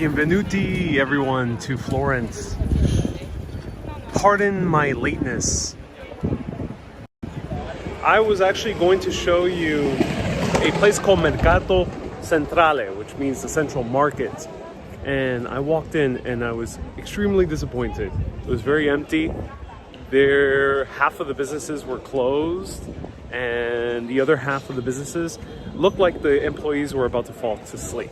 Benvenuti everyone to Florence. Pardon my lateness. I was actually going to show you a place called Mercato Centrale, which means the central market. And I walked in and I was extremely disappointed. It was very empty. Half of the businesses were closed and the other half of the businesses looked like the employees were about to fall to sleep.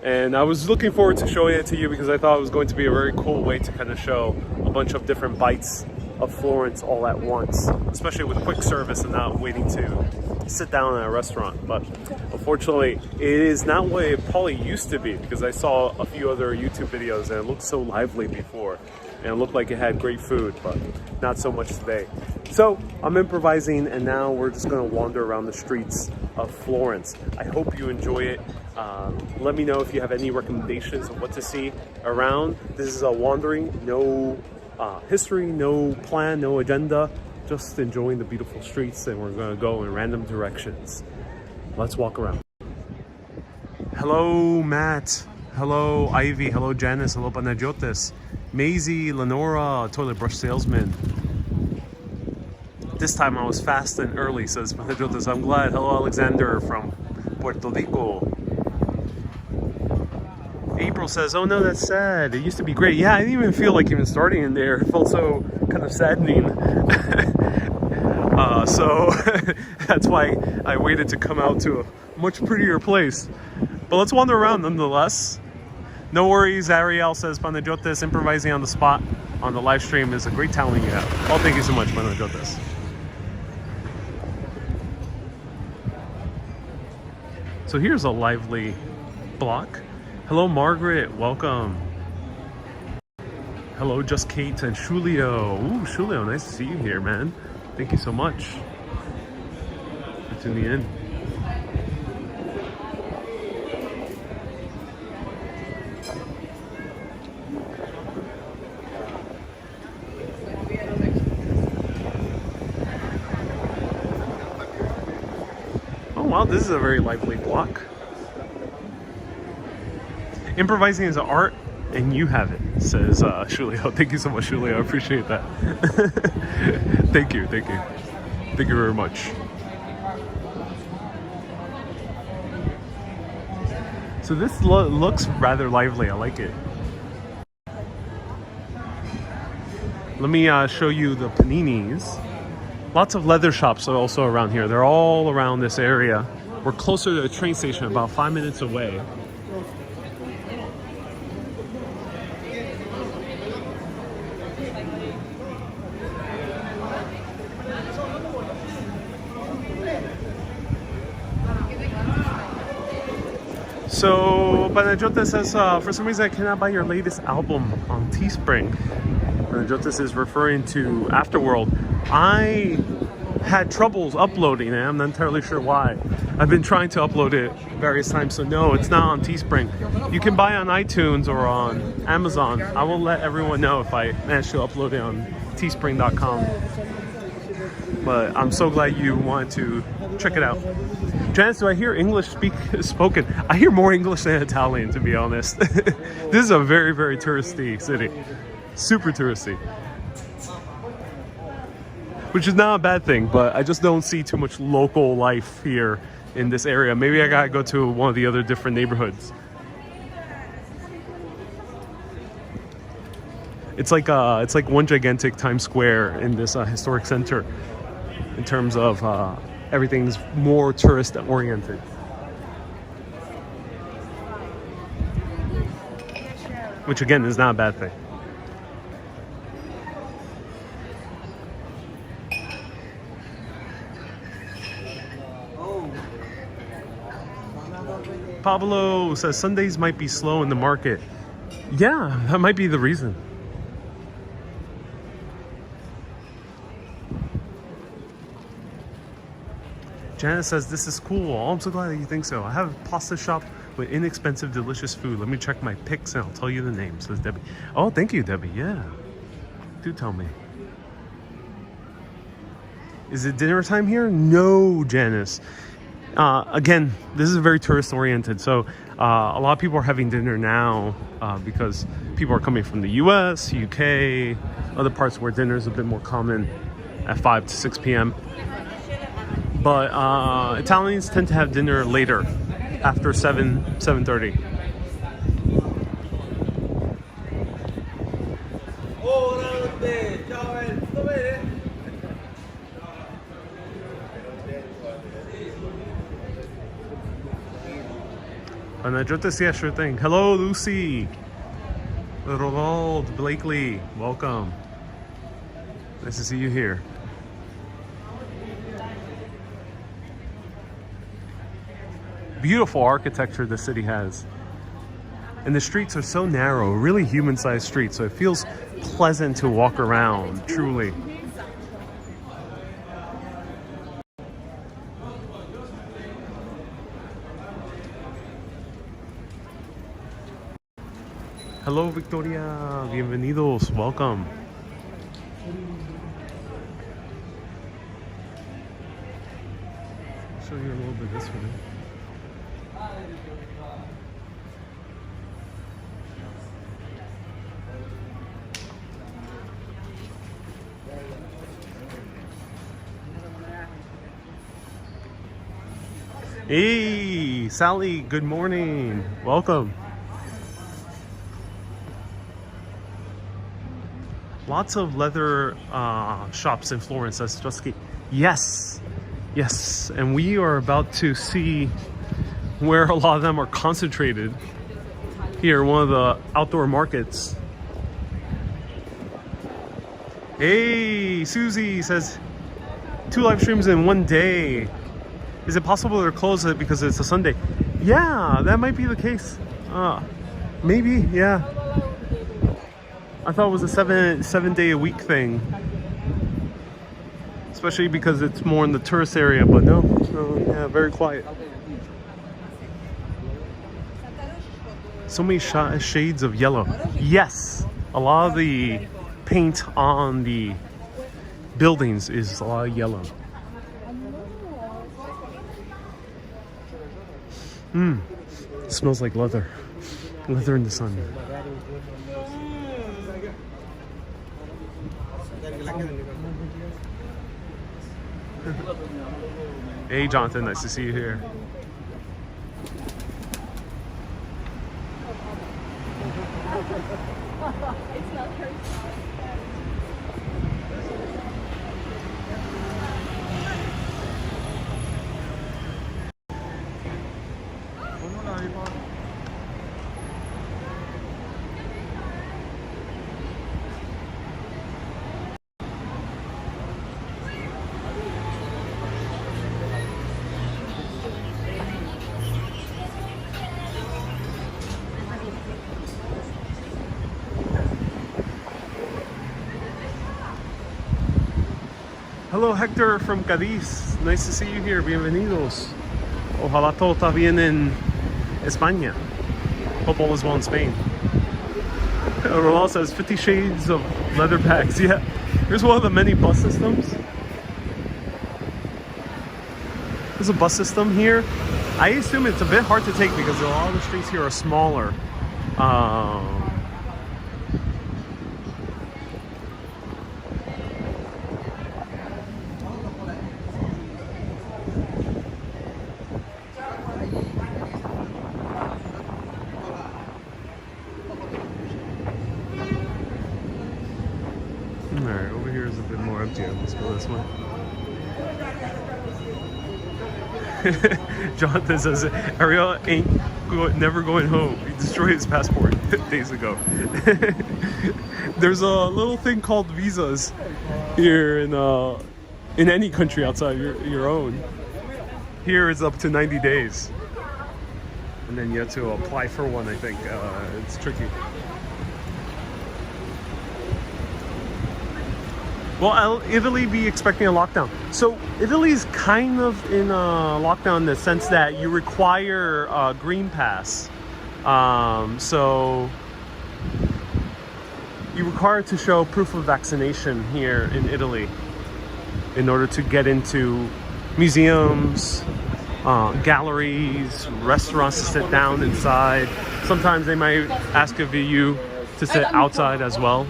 And I was looking forward to showing it to you because I thought it was going to be a very cool way to kind of show a bunch of different bites of Florence all at once, especially with quick service and not waiting to sit down in a restaurant. But unfortunately, it is not what it probably used to be, because I saw a few other YouTube videos and it looked so lively before and it looked like it had great food, but not so much today. So I'm improvising and now we're just going to wander around the streets of Florence. I hope you enjoy it. Let me know if you have any recommendations of what to see around. This is a wandering, no history, no plan, no agenda, just enjoying the beautiful streets, and we're going to go in random directions. Let's walk around. Hello Matt, hello Ivy, hello Janice, hello Panagiotis, Maisie, Lenora, toilet brush salesman. This time I was fast and early, says Panagiotis. I'm glad. Hello Alexander from Puerto Rico. April says, oh no, that's sad. It used to be great. Yeah, I didn't even feel like even starting in there. It felt so kind of saddening. So that's why I waited to come out to a much prettier place. But let's wander around nonetheless. No worries, Ariel says, Panagiotis, improvising on the spot on the live stream is a great talent you have. Oh, thank you so much, Panagiotis. So here's a lively block. Hello, Margaret. Welcome. Hello, Just Kate and Shulio. Ooh, Shulio, nice to see you here, man. Thank you so much for tuning in. Oh, wow, this is a very lively block. Improvising is an art, and you have it, says Shulio. Thank you so much, Shulio. I appreciate that. Thank you, thank you. Thank you very much. So this looks rather lively. I like it. Let me show you the paninis. Lots of leather shops are also around here. They're all around this area. We're closer to the train station, about 5 minutes away. So Panagiotis says, for some reason I cannot buy your latest album on Teespring. Panagiotis is referring to Afterworld. I had troubles uploading it. I'm not entirely sure why. I've been trying to upload it various times, so no, it's not on Teespring. You can buy on iTunes or on Amazon. I will let everyone know if I manage to upload it on teespring.com. But I'm so glad you wanted to check it out. Janice, do I hear English spoken? I hear more English than Italian, to be honest. This is a very, very touristy city. Super touristy. Which is not a bad thing, but I just don't see too much local life here in this area. Maybe I gotta go to one of the other different neighborhoods. It's like one gigantic Times Square in this historic center in terms of everything's more tourist oriented. Which again is not a bad thing. Pablo says Sundays might be slow in the market. Yeah, that might be the reason. Janice says, this is cool. Oh, I'm so glad that you think so. I have a pasta shop with inexpensive, delicious food. Let me check my pics and I'll tell you the name, says Debbie. Oh, thank you, Debbie. Yeah. Do tell me. Is it dinner time here? No, Janice. Again, this is very tourist oriented, so A lot of people are having dinner now because people are coming from the US, UK, other parts where dinner is a bit more common at 5 to 6 p.m. But Italians tend to have dinner later, after 7:30. Yeah, sure thing. Hello, Lucy. Ronald Blakely, welcome. Nice to see you here. Beautiful architecture the city has. And the streets are so narrow, really human-sized streets, so it feels pleasant to walk around, truly. Hello, Victoria. Bienvenidos. Welcome. I'll show you a little bit this way. Hey, Sally. Good morning. Welcome. Lots of leather shops in Florence. That's just yes, yes, and we are about to see where a lot of them are concentrated. Here, one of the outdoor markets. Hey, Susie says 2 live streams in one day. Is it possible they're closed because it's a Sunday? Yeah, that might be the case. Maybe, yeah. I thought it was a seven day a week thing, especially because it's more in the tourist area. But no, yeah, very quiet. So many shades of yellow. Yes, a lot of the paint on the buildings is a lot of yellow. It smells like leather in the sun. Hey Jonathan, nice to see you here. Hello Hector from Cadiz, nice to see you here, bienvenidos. Ojalá todo está bien en España. Hope all is well in Spain. Ronald says 50 shades of leather bags. Yeah, here's one of the many bus systems. There's a bus system here. I assume it's a bit hard to take because a lot of the streets here are smaller. Alright, over here is a bit more empty. Let's go this way. Jonathan says Ariel ain't never going home. He destroyed his passport days ago. There's a little thing called visas here in any country outside your own. Here it's up to 90 days. And then you have to apply for one, I think. It's tricky. Will Italy be expecting a lockdown? So Italy's kind of in a lockdown in the sense that you require a green pass. So you require to show proof of vaccination here in Italy in order to get into museums, galleries, restaurants to sit down inside. Sometimes they might ask of you to sit outside as well.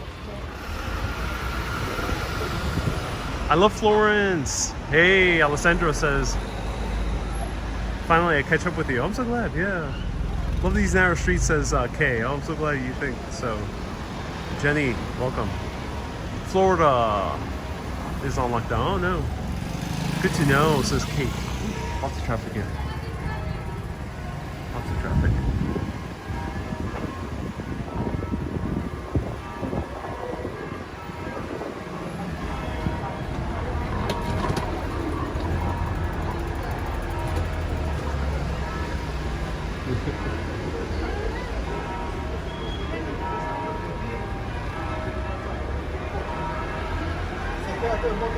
I love Florence. Hey, Alessandro says, finally I catch up with you. I'm so glad, yeah. Love these narrow streets, says Kay. Oh, I'm so glad you think so. Jenny, welcome. Florida is on lockdown. Oh no. Good to know, says Kate. Lots of traffic here. Lots of traffic.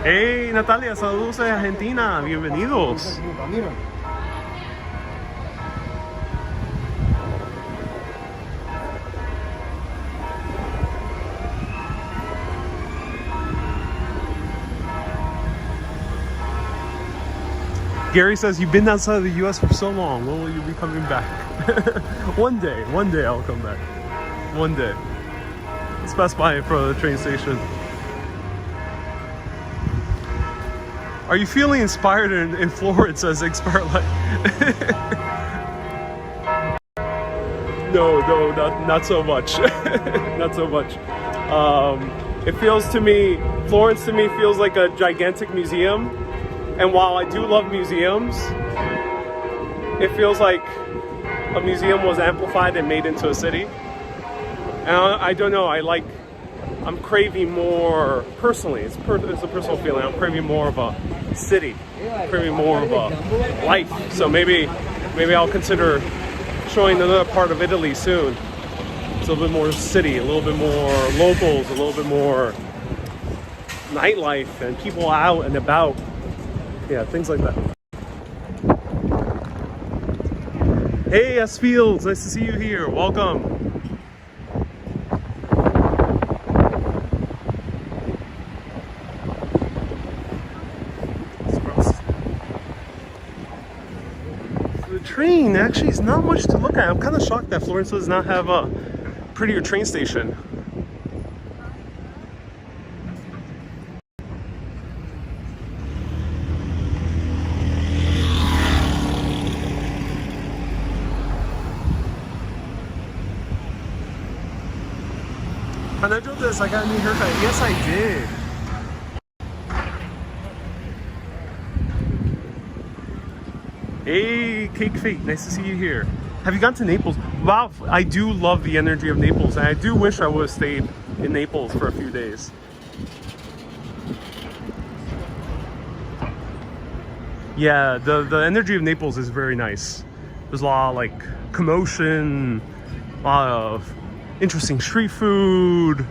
Hey Natalia, saludos de Argentina, bienvenidos. Gary says, you've been outside of the US for so long, when will you be coming back? One day I'll come back. One day. Let's pass by in front of the train station. Are you feeling inspired in Florence as Expert Life? No, not so much. Not so much. It feels to me, Florence to me feels like a gigantic museum. And while I do love museums, it feels like a museum was amplified and made into a city. And I don't know, I'm craving more, personally, it's a personal feeling, I'm craving more of a city, craving more of a life. So maybe I'll consider showing another part of Italy soon. It's a little bit more city, a little bit more locals, a little bit more nightlife and people out and about. Yeah, things like that. Hey S Fields, nice to see you here. Welcome. Train actually is not much to look at. I'm kind of shocked that Florence does not have a prettier train station. And I told this, I got a new haircut. Yes, I did. Hey, Cake Fate, nice to see you here. Have you gone to Naples? Wow, I do love the energy of Naples, and I do wish I would have stayed in Naples for a few days. Yeah, the energy of Naples is very nice. There's a lot of like commotion, a lot of interesting street food.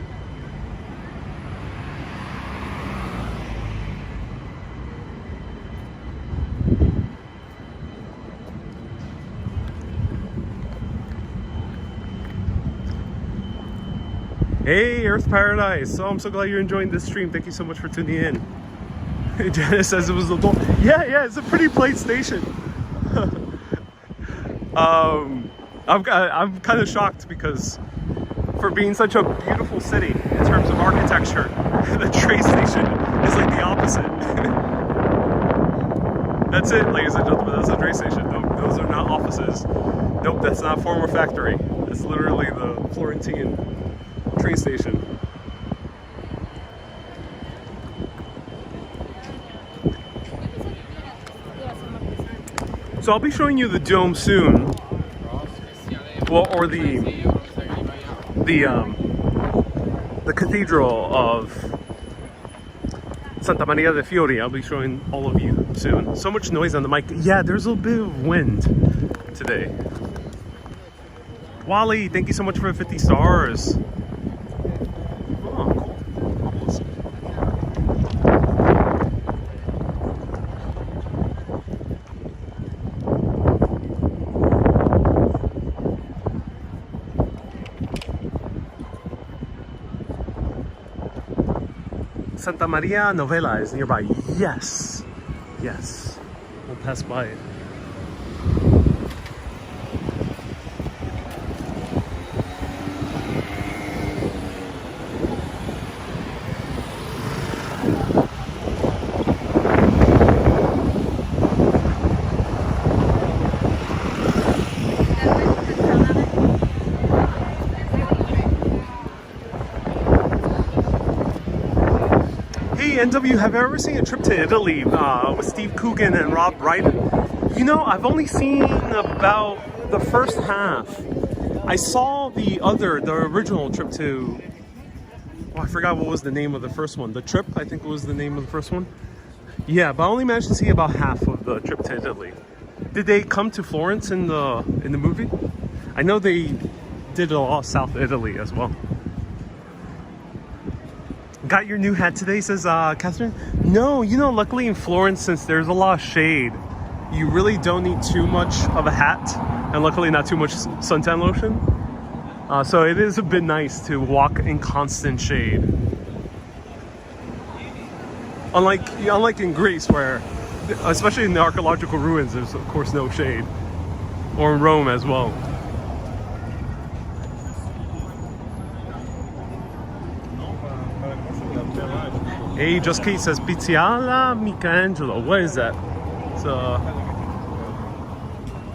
Hey, Earth Paradise. Oh, I'm so glad you're enjoying this stream. Thank you so much for tuning in. Janice says it was the door. Yeah, it's a pretty plain station. I'm kind of shocked because for being such a beautiful city in terms of architecture, the train station is like the opposite. That's it, ladies and gentlemen. That's the train station. Nope, those are not offices. Nope, that's not a former factory. It's literally the Florentine train station. So I'll be showing you the dome soon. Well, or the Cathedral of Santa Maria de Fiori. I'll be showing all of you soon. So much noise on the mic. Yeah, there's a bit of wind today. Wally, thank you so much for the 50 stars. Santa Maria Novella is nearby. Yes. We'll pass by it. NW, have you ever seen A Trip to Italy with Steve Coogan and Rob Brydon? You know, I've only seen about the first half. I saw the original trip to... Oh, I forgot what was the name of the first one. The Trip, I think was the name of the first one. Yeah, but I only managed to see about half of the trip to Italy. Did they come to Florence in the movie? I know they did a lot of South Italy as well. Got your new hat today, says Catherine. No, you know, luckily in Florence, since there's a lot of shade, you really don't need too much of a hat, and luckily not too much suntan lotion. So it is a bit nice to walk in constant shade. Unlike in Greece, where, especially in the archaeological ruins, there's of course no shade. Or in Rome as well. Hey, Just Kate says Pizziala Michelangelo. What is that? It's a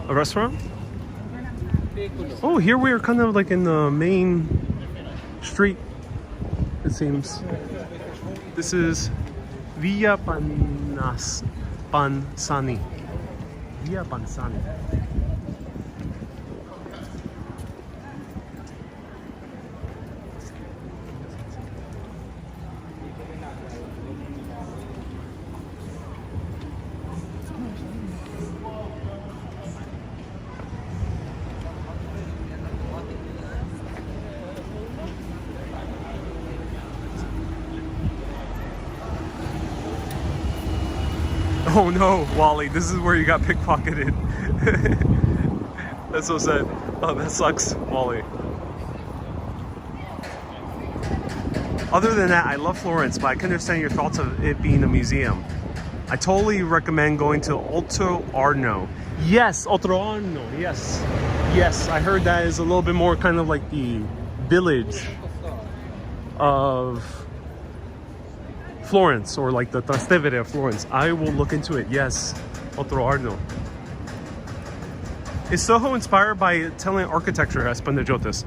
restaurant? Oh, here we are kind of like in the main street, it seems. This is Via Panzani. Via Panzani. Oh no, Wally, this is where you got pickpocketed. That's so sad. Oh, that sucks, Wally. Other than that, I love Florence, but I can understand your thoughts of it being a museum. I totally recommend going to Oltre Arno. Yes, Oltre Arno, yes. Yes, I heard that is a little bit more kind of like the village of Florence, or like the Trastevere of Florence. I will look into it. Yes, Oltre Arno. Is Soho inspired by Italian architecture as Panagiotis?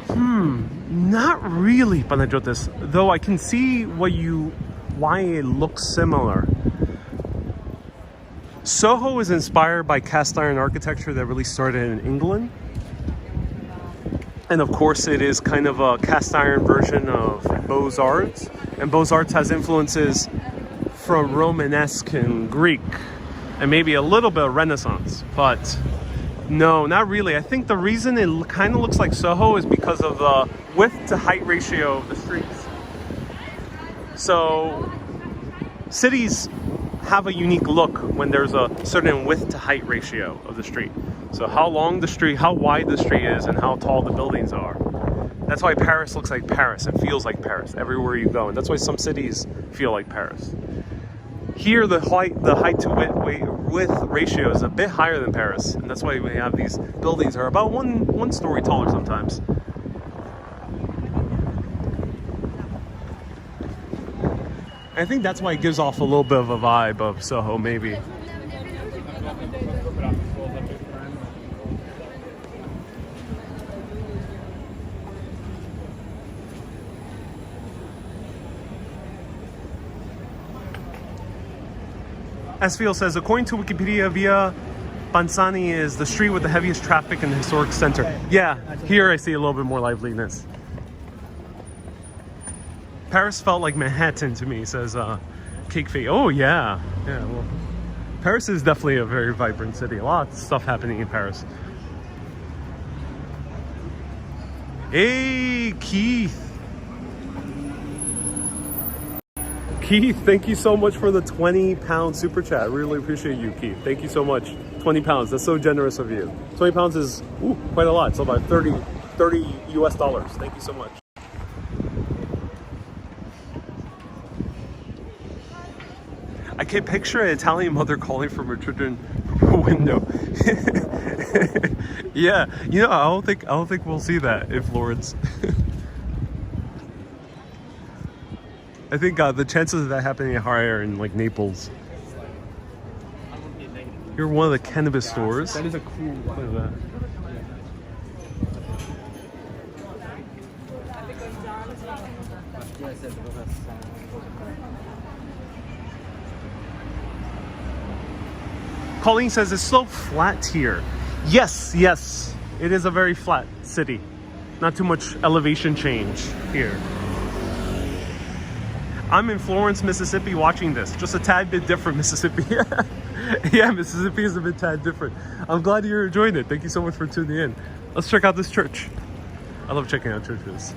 Not really, Panagiotis. Though I can see why it looks similar. Soho is inspired by cast iron architecture that really started in England. And of course it is kind of a cast iron version of Beaux-Arts. And Beaux-Arts has influences from Romanesque and Greek. And maybe a little bit of Renaissance. But no, not really. I think the reason it kind of looks like Soho is because of the width to height ratio of the streets. So cities have a unique look when there's a certain width to height ratio of the street. So how long the street, how wide the street is, and how tall the buildings are. That's why Paris looks like Paris and feels like Paris everywhere you go. And that's why some cities feel like Paris. Here, the height to width ratio is a bit higher than Paris. And that's why we have these buildings that are about one story taller sometimes. I think that's why it gives off a little bit of a vibe of Soho, maybe. Esfiel says, according to Wikipedia, Via Panzani is the street with the heaviest traffic in the historic center. Yeah, here I see a little bit more liveliness. Paris felt like Manhattan to me, says Cake Fate. Oh yeah, yeah. Well, Paris is definitely a very vibrant city. A lot of stuff happening in Paris. Hey, Keith. Keith, thank you so much for the 20-pound super chat. I really appreciate you, Keith. Thank you so much. 20 pounds. That's so generous of you. 20 pounds is quite a lot. It's about 30 US dollars. Thank you so much. I can picture an Italian mother calling from her children from a window. Yeah, you know, I don't think we'll see that in Florence. I think the chances of that happening are higher in like Naples. You're one of the cannabis stores. That is a cool one. Look at that. Colleen says it's so flat here. Yes, yes. It is a very flat city. Not too much elevation change here. I'm in Florence, Mississippi watching this. Just a tad bit different Mississippi. Yeah, Mississippi is a bit tad different. I'm glad you're enjoying it. Thank you so much for tuning in. Let's check out this church. I love checking out churches.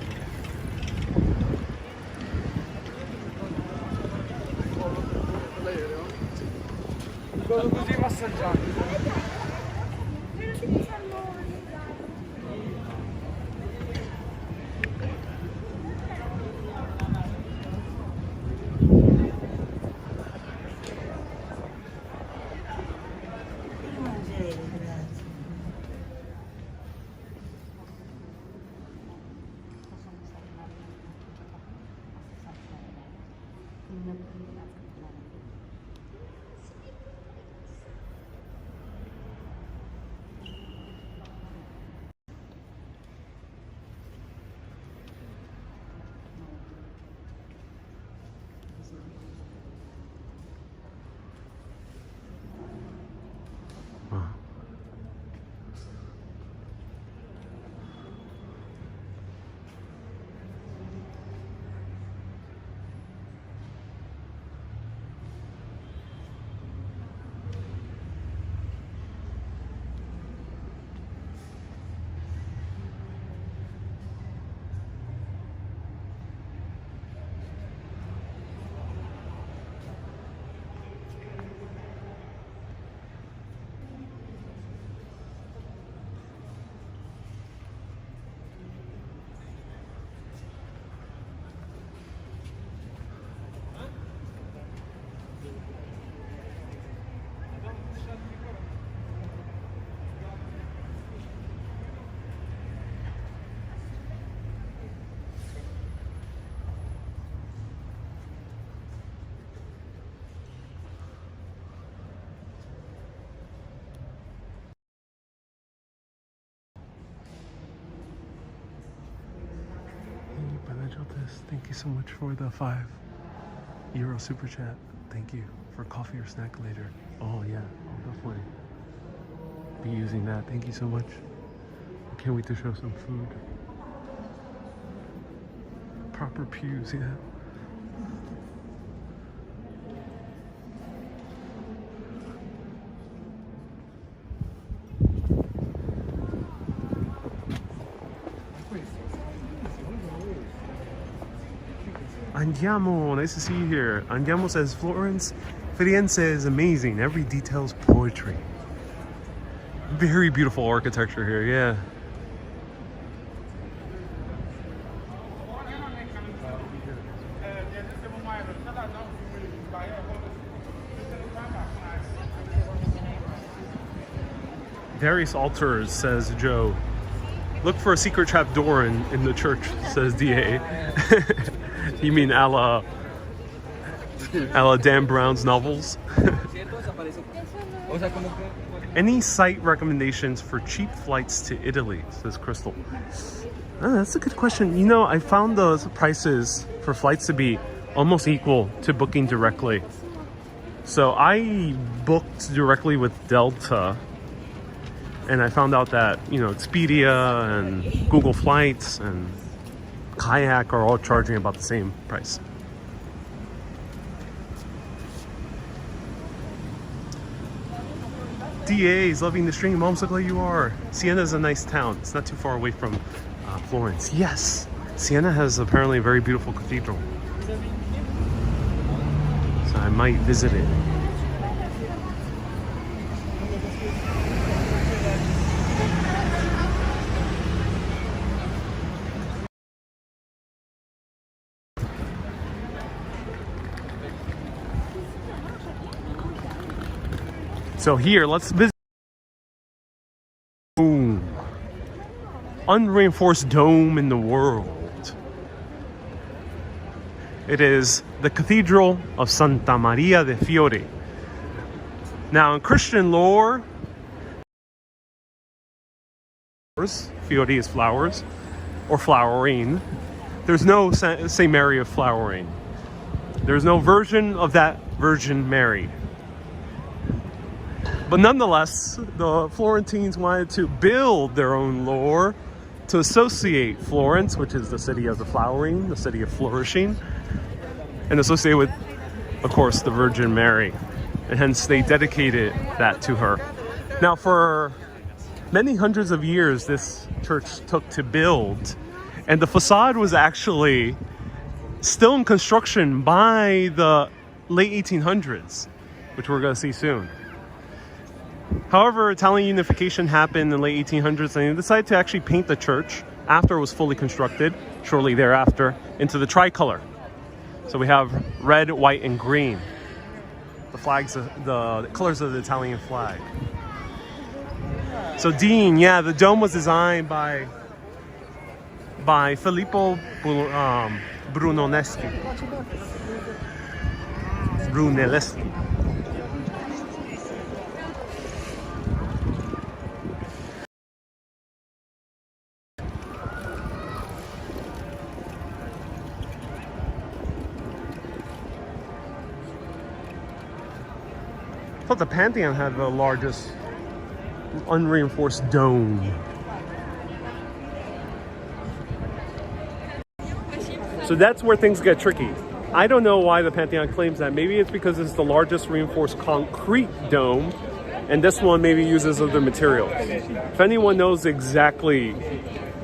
Thank you so much for the €5 super chat. Thank you for coffee or snack later. Oh yeah, I'll definitely be using that. Thank you so much. I can't wait to show some food. Proper pews, yeah. Andiamo, nice to see you here. Andiamo says Florence, Firenze is amazing. Every detail's poetry. Very beautiful architecture here, yeah. Various altars, says Joe. Look for a secret trap door in the church, says DA. You mean a la Dan Brown's novels? Any site recommendations for cheap flights to Italy, says Crystal. Oh, that's a good question. You know, I found those prices for flights to be almost equal to booking directly. So I booked directly with Delta, and I found out that, you know, Expedia and Google Flights and Kayak are all charging about the same price. DA is loving the stream. Moms, look like you are. Siena is a nice town. It's not too far away from Florence. Yes, Siena has apparently a very beautiful cathedral. So I might visit it. So here, let's visit. Boom. Unreinforced dome in the world. It is the Cathedral of Santa Maria de Fiori. Now, in Christian lore, Fiori is flowers, or flowering. There's no Saint Mary of flowering. There's no version of that Virgin Mary. But nonetheless, the Florentines wanted to build their own lore to associate Florence, which is the city of the flowering, the city of flourishing, and associate with, of course, the Virgin Mary. And hence they dedicated that to her. Now, for many hundreds of years, this church took to build, and the facade was actually still in construction by the late 1800s, which we're going to see soon. However, Italian unification happened in the late 1800s, and they decided to actually paint the church after it was fully constructed, shortly thereafter, into the tricolor. So we have red, white, and green. The flags, the colors of the Italian flag. So Dean, yeah, the dome was designed by Filippo Brunelleschi. I thought the Pantheon had the largest unreinforced dome. So that's where things get tricky. I don't know why the Pantheon claims that. Maybe it's because it's the largest reinforced concrete dome, and this one maybe uses other materials. If anyone knows exactly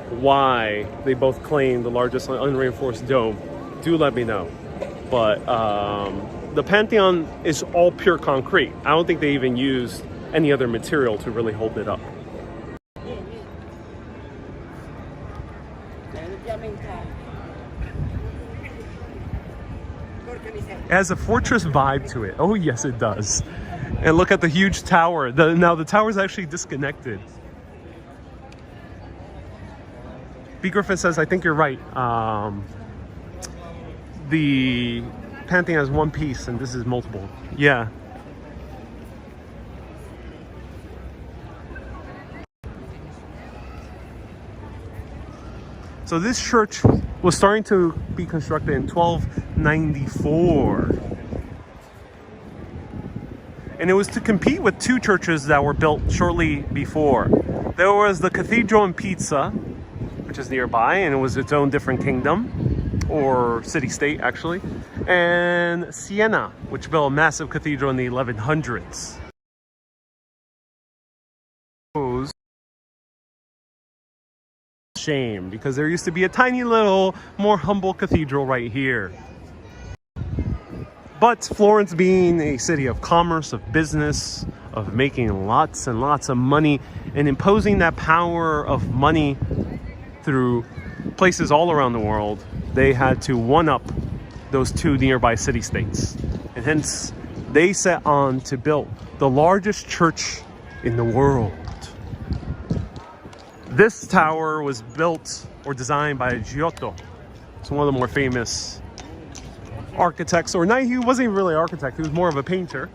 why they both claim the largest unreinforced dome, do let me know. But the Pantheon is all pure concrete. I don't think they even used any other material to really hold it up. It has a fortress vibe to it. Oh yes, it does. And look at the huge tower. Now the tower is actually disconnected. B. Griffin says, I think you're right. The Pantheon is one piece and this is multiple. Yeah. So this church was starting to be constructed in 1294. And it was to compete with two churches that were built shortly before. There was the Cathedral in Pisa, which is nearby, and it was its own different kingdom, or city-state actually, and Siena, which built a massive cathedral in the 1100s. Shame, because there used to be a tiny little, more humble cathedral right here. But Florence, being a city of commerce, of business, of making lots and lots of money, and imposing that power of money through places all around the world, they had to one-up those two nearby city-states. And hence, they set on to build the largest church in the world. This tower was built or designed by Giotto. It's one of the more famous architects, or not, he wasn't even really an architect, he was more of a painter.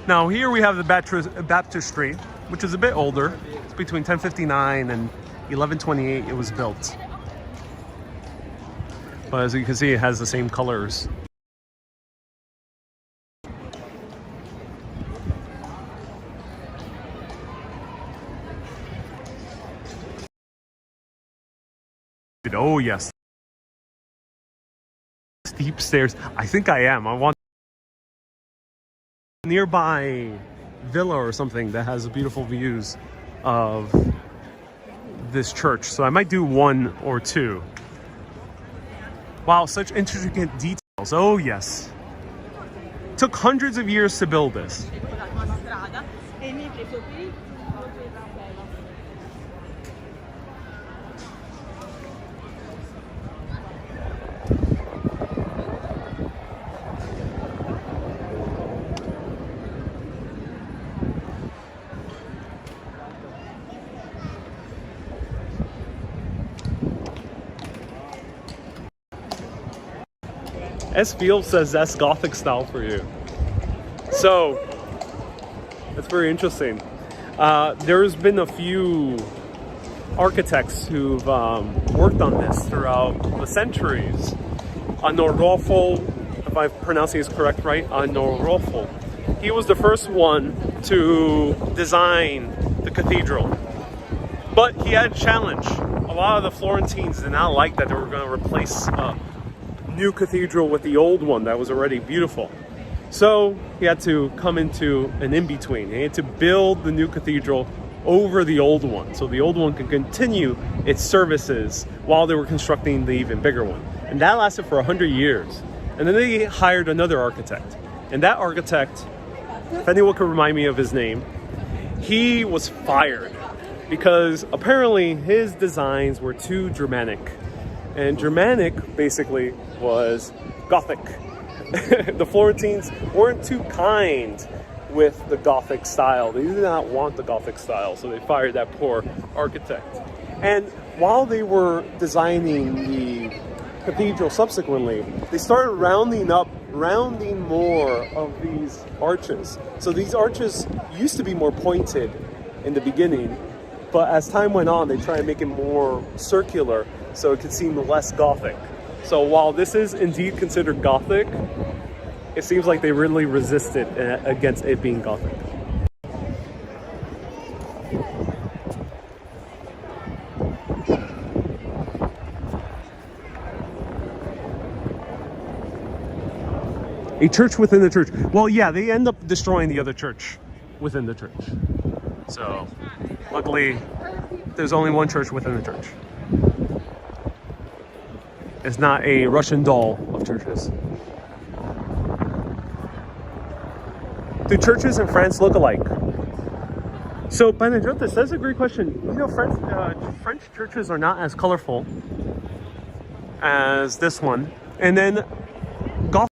Now here we have the baptistry, which is a bit older. It's between 1059 and 1128 it was built. But as you can see, it has the same colors. Oh yes. Steep stairs. I think I am. I want nearby villa or something that has beautiful views of this church. So I might do one or two. Wow, such intricate details. Oh yes. Took hundreds of years to build this. S. Field says that's Gothic style for you. So, that's very interesting. There's been a few architects who've worked on this throughout the centuries. Anorolfo, if I'm pronouncing this correct, right? Anorolfo. He was the first one to design the cathedral. But he had a challenge. A lot of the Florentines did not like that they were going to replace a new cathedral with the old one that was already beautiful. So he had to come into an in-between. He had to build the new cathedral over the old one, so the old one could continue its services while they were constructing the even bigger one. And that lasted for 100 years. And then they hired another architect. And that architect, if anyone could remind me of his name, he was fired because apparently his designs were too Germanic. And Germanic basically was Gothic. The Florentines weren't too kind with the Gothic style. They did not want the Gothic style, so they fired that poor architect. And while they were designing the cathedral subsequently, they started rounding more of these arches. So these arches used to be more pointed in the beginning, but as time went on, they tried to make it more circular so it could seem less Gothic. So while this is indeed considered Gothic, it seems like they really resisted against it being Gothic. A church within the church. Well, yeah, they end up destroying the other church within the church. So, luckily, there's only one church within the church. It's not a Russian doll of churches. Do churches in France look alike? So, Panagiotis, that's a great question. You know, French churches are not as colorful as this one. And then, Gothic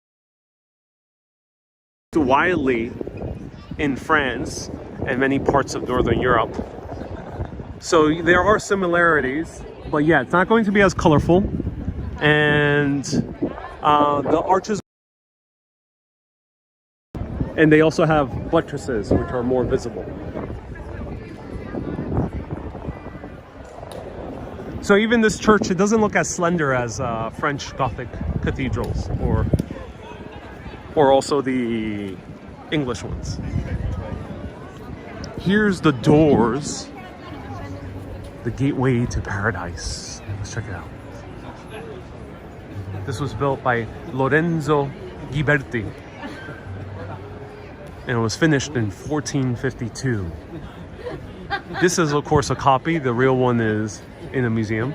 widely in France and many parts of Northern Europe. So there are similarities, but yeah, it's not going to be as colorful. And the arches, and they also have buttresses, which are more visible. So even this church, it doesn't look as slender as French Gothic cathedrals or also the English ones. Here's the doors, the gateway to paradise. Let's check it out. This was built by Lorenzo Ghiberti, and it was finished in 1452. This is, of course, a copy. The real one is in a museum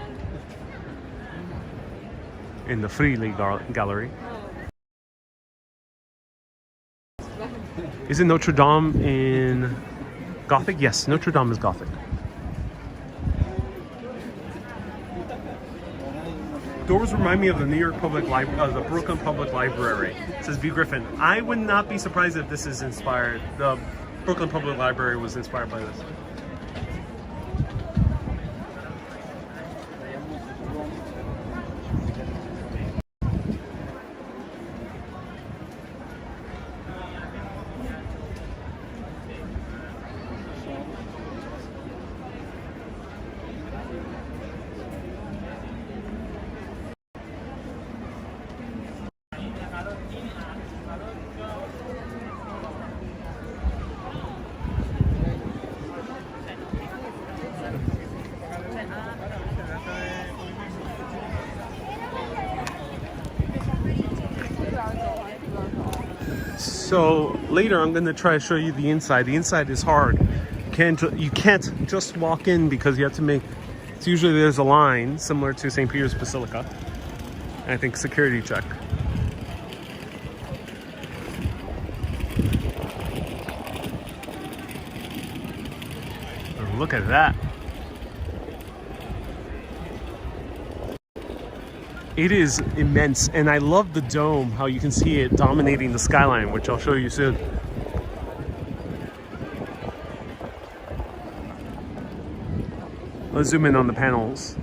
in the Friuli Gallery. Isn't Notre Dame in Gothic? Yes, Notre Dame is Gothic. Doors remind me of the New York Public Library, the Brooklyn Public Library. It says B. Griffin. I would not be surprised if this is inspired. The Brooklyn Public Library was inspired by this. So later I'm going to try to show you the inside. The inside is hard. You can't just walk in because you have to make, it's usually there's a line similar to St. Peter's Basilica. And I think security check. Oh, look at that. It is immense, and I love the dome, how you can see it dominating the skyline, which I'll show you soon. Let's zoom in on the panels.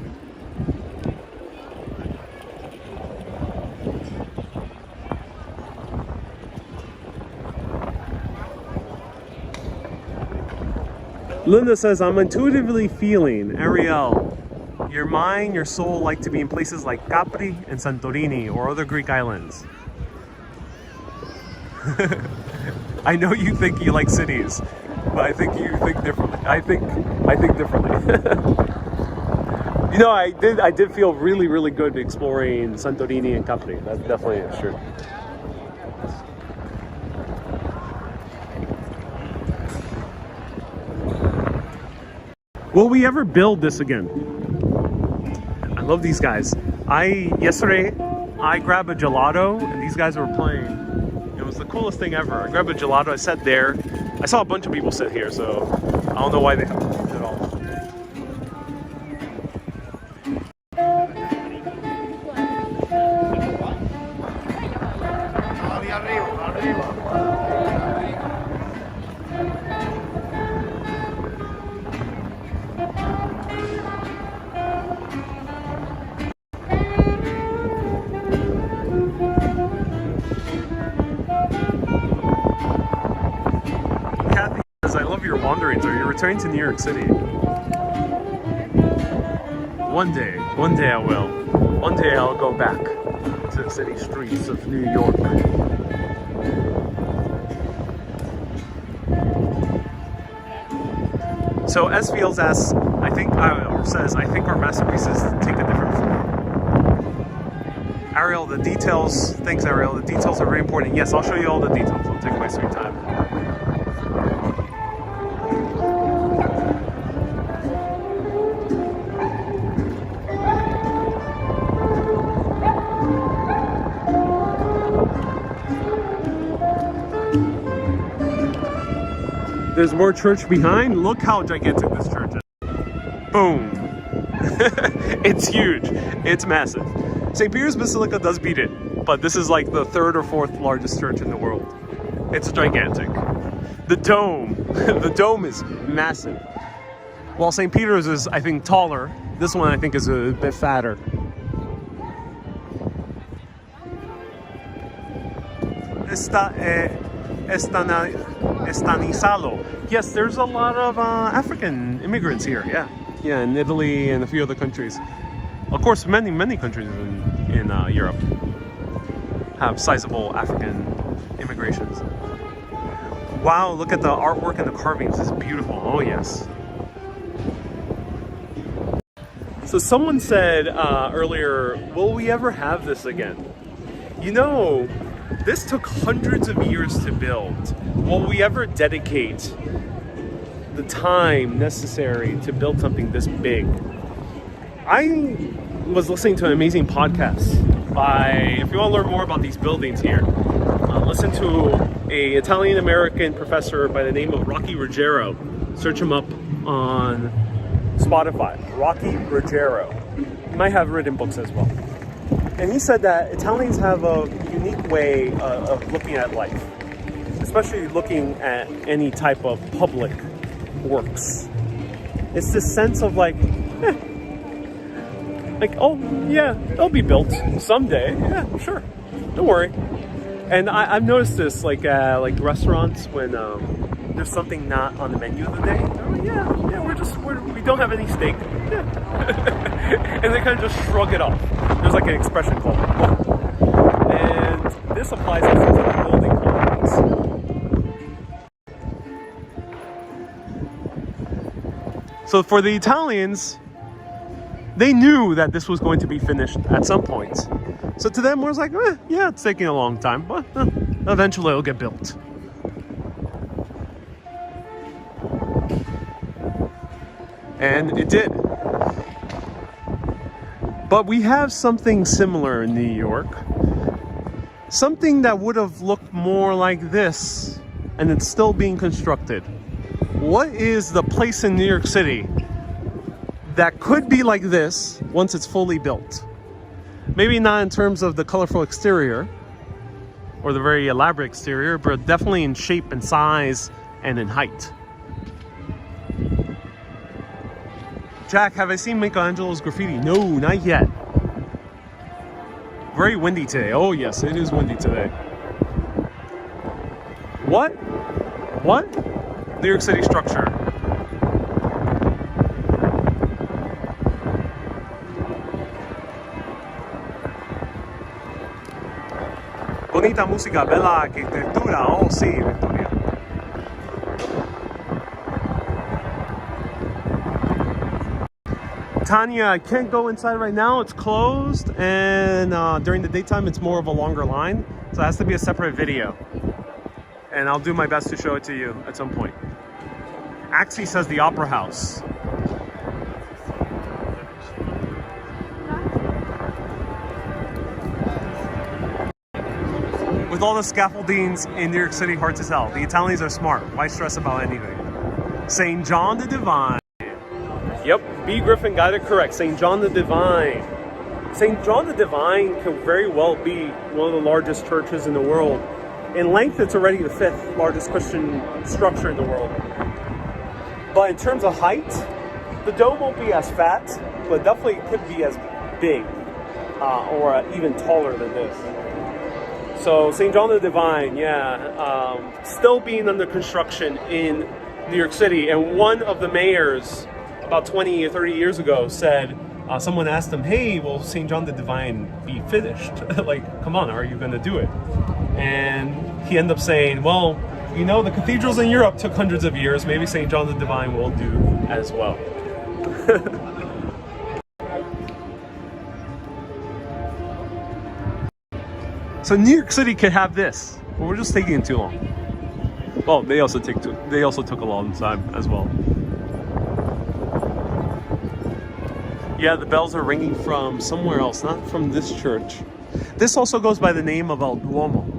Linda says, I'm intuitively feeling, Ariel, your mind, your soul like to be in places like Capri and Santorini or other Greek islands. I know you think you like cities, but I think you think differently. I think differently. You know, I did feel really, really good exploring Santorini and Capri. That's definitely true. Will we ever build this again? I love these guys. Yesterday I grabbed a gelato and these guys were playing. It was the coolest thing ever. I grabbed a gelato, I sat there. I saw a bunch of people sit here, so I don't know why they haven't moved at all. I love your wanderings. Are you returning to New York City? One day I will. One day I'll go back to the city streets of New York. So S Fields asks, I think our masterpieces take a different form. Ariel, the details. Thanks, Ariel. The details are very important. Yes, I'll show you all the details. I'll take my sweet time. There's more church behind. Look how gigantic this church is. Boom. It's huge. It's massive. St. Peter's Basilica does beat it, but this is like the third or fourth largest church in the world. It's gigantic. The dome. The dome is massive. While St. Peter's is, I think, taller, this one I think is a bit fatter. Estanizado. Yes, there's a lot of African immigrants here. Yeah, in Italy and a few other countries. Of course, many countries in Europe have sizable African immigrations. Wow, look at the artwork and the carvings. It's beautiful. Oh yes. So someone said earlier, will we ever have this again? You know, this took hundreds of years to build. Will we ever dedicate the time necessary to build something this big? I was listening to an amazing podcast if you want to learn more about these buildings here, listen to an Italian-American professor by the name of Rocky Ruggiero. Search him up on Spotify. Rocky Ruggiero. He might have written books as well. And he said that Italians have a unique way of looking at life, especially looking at any type of public works. It's this sense of like, oh yeah, it'll be built someday. Yeah, sure, don't worry. And I've noticed this like restaurants when there's something not on the menu of the day. Oh yeah, we don't have any steak. Yeah. And they kind of just shrug it off. There's like an expression called it. And this applies also to the building companies. So for the Italians, they knew that this was going to be finished at some point. So to them, it was like, yeah, it's taking a long time, but eventually it'll get built. And it did. But we have something similar in New York. Something that would have looked more like this, and it's still being constructed. What is the place in New York City that could be like this once it's fully built? Maybe not in terms of the colorful exterior or the very elaborate exterior, but definitely in shape and size and in height. Jack, have I seen Michelangelo's graffiti? No, not yet. Very windy today. Oh yes, it is windy today. What? New York City structure. bonita música, bella arquitectura. Oh, sí, Victoria. Tanya, I can't go inside right now. It's closed, and during the daytime, it's more of a longer line. So it has to be a separate video. And I'll do my best to show it to you at some point. Axie says the Opera House. With all the scaffoldings in New York City, hard to tell. The Italians are smart. Why stress about anything? St. John the Divine. Yep, B. Griffin got it correct. St. John the Divine. St. John the Divine could very well be one of the largest churches in the world. In length, it's already the 5th largest Christian structure in the world. But in terms of height, the dome won't be as fat, but definitely could be as big or even taller than this. So St. John the Divine, yeah, still being under construction in New York City. And one of the mayors about 20 or 30 years ago said, someone asked him, hey, will St. John the Divine be finished? Like, come on, are you going to do it? And he ended up saying, well, you know, the cathedrals in Europe took hundreds of years. Maybe St. John the Divine will do as well. So New York City could have this, but we're just taking too long. Well, they also took a long time as well. Yeah, the bells are ringing from somewhere else, not from this church. This also goes by the name of El Duomo.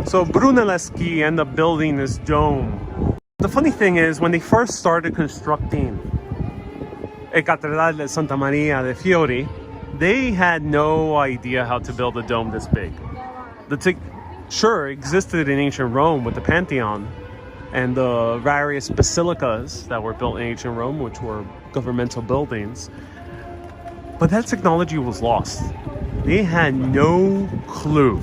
So Brunelleschi ended up building this dome. The funny thing is, when they first started constructing a Cathedral de Santa Maria de Fiori, they had no idea how to build a dome this big. Sure, existed in ancient Rome with the Pantheon and the various basilicas that were built in ancient Rome, which were governmental buildings. But that technology was lost. They had no clue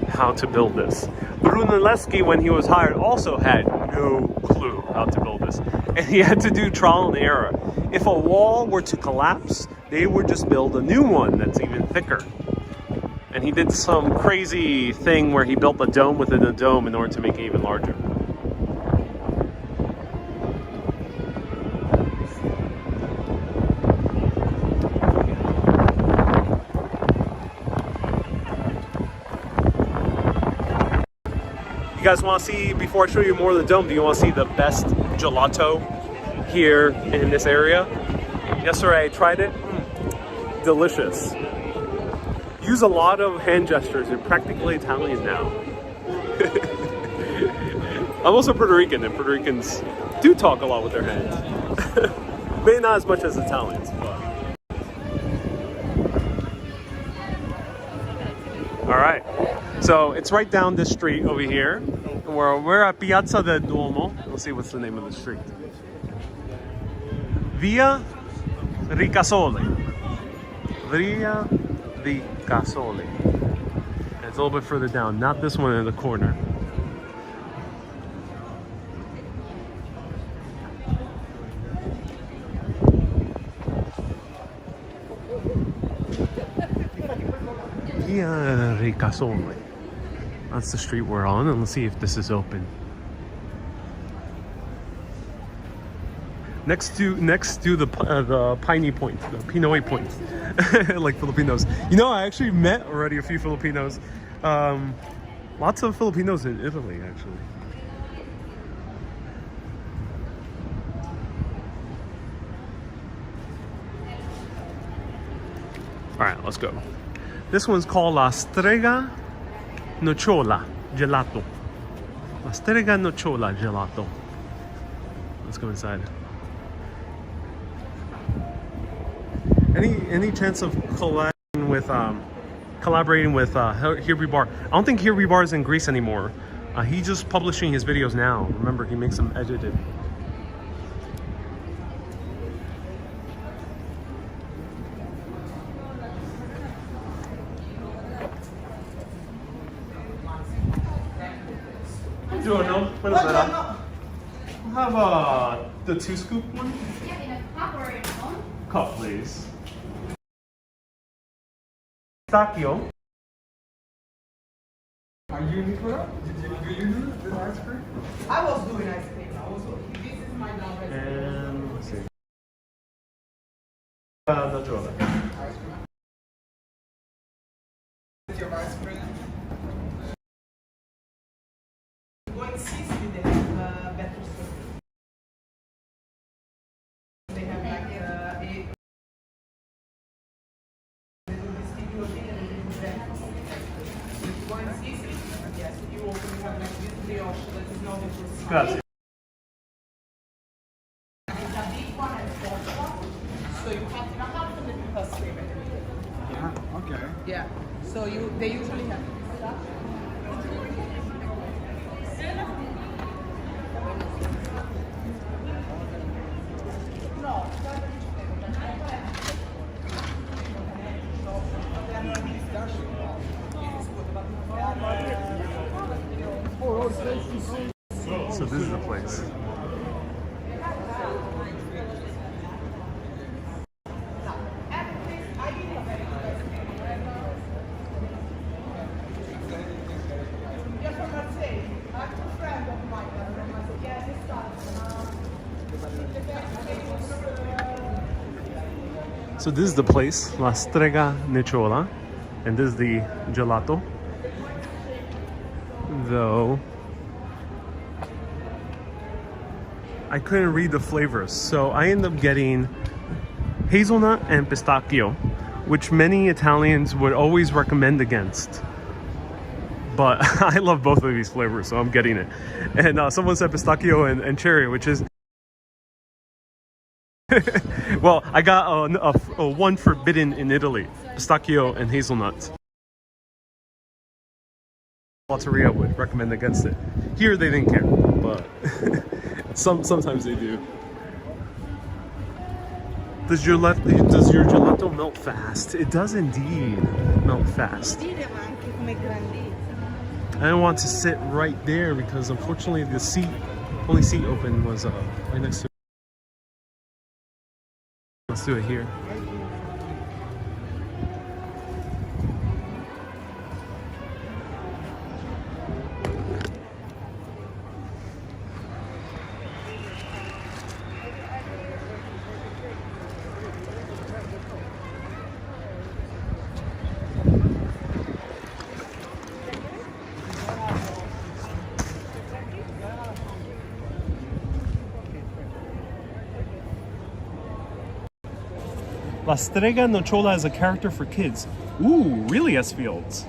how to build this. Brunelleschi, when he was hired, also had no clue how to build this. And he had to do trial and error. If a wall were to collapse, they would just build a new one that's even thicker. And he did some crazy thing where he built a dome within a dome in order to make it even larger. You guys want to see, before I show you more of the dome, do you want to see the best gelato here in this area? Yesterday I tried it. Delicious. Use a lot of hand gestures. You're practically Italian now. I'm also Puerto Rican, and Puerto Ricans do talk a lot with their hands. Maybe not as much as Italians, but. All right. So it's right down this street over here. We're at Piazza del Duomo. Let's see what's the name of the street. Via Ricasole. Via Ricasole. And it's a little bit further down, not this one in the corner. Via Ricasole. That's the street we're on, and let's see if this is open. Next to the Piney Point, the Pinoy Point, like Filipinos. You know, I actually met already a few Filipinos. Lots of Filipinos in Italy, actually. All right, let's go. This one's called La Strega Nocciola Gelato. La Strega Nocciola Gelato. Let's go inside. Any chance of collaborating with Fiori Bar? I don't think Fiori Bar is in Greece anymore. He's just publishing his videos now. Remember, he makes them edited. Buongiorno. Buonasera. Have the 2-scoop one? Yeah, in a cup or in a phone. Cup, please. Pistachio. Are you Nicola? Did you do the ice cream? I was doing ice cream. This is my number. And let's see. Not sure. Your ice cream. Go in Sicily, they have better stuff. They have like a they do this typical thing and they do breakfast. So if you go in Sicily, yes, you open, you have like this brioche that is not into a Grazie. It's a big one and a small one. So you cut in half and then you put cream in it. Yeah, okay. Yeah. So they usually have. So this is the place. So this is the place, La Strega Nicciola, and this is the gelato. Though I couldn't read the flavors, so I ended up getting hazelnut and pistachio, which many Italians would always recommend against. But I love both of these flavors, so I'm getting it. And someone said pistachio and cherry, which is well, I got a one forbidden in Italy, pistachio and hazelnut. Lotteria would recommend against it. Here they didn't care, but sometimes they do. Does your gelato melt fast? It does indeed melt fast. I don't want to sit right there because unfortunately the only seat open was right next to it. Let's do it here. La Strega Nocciola is a character for kids. Ooh, really, S-Fields.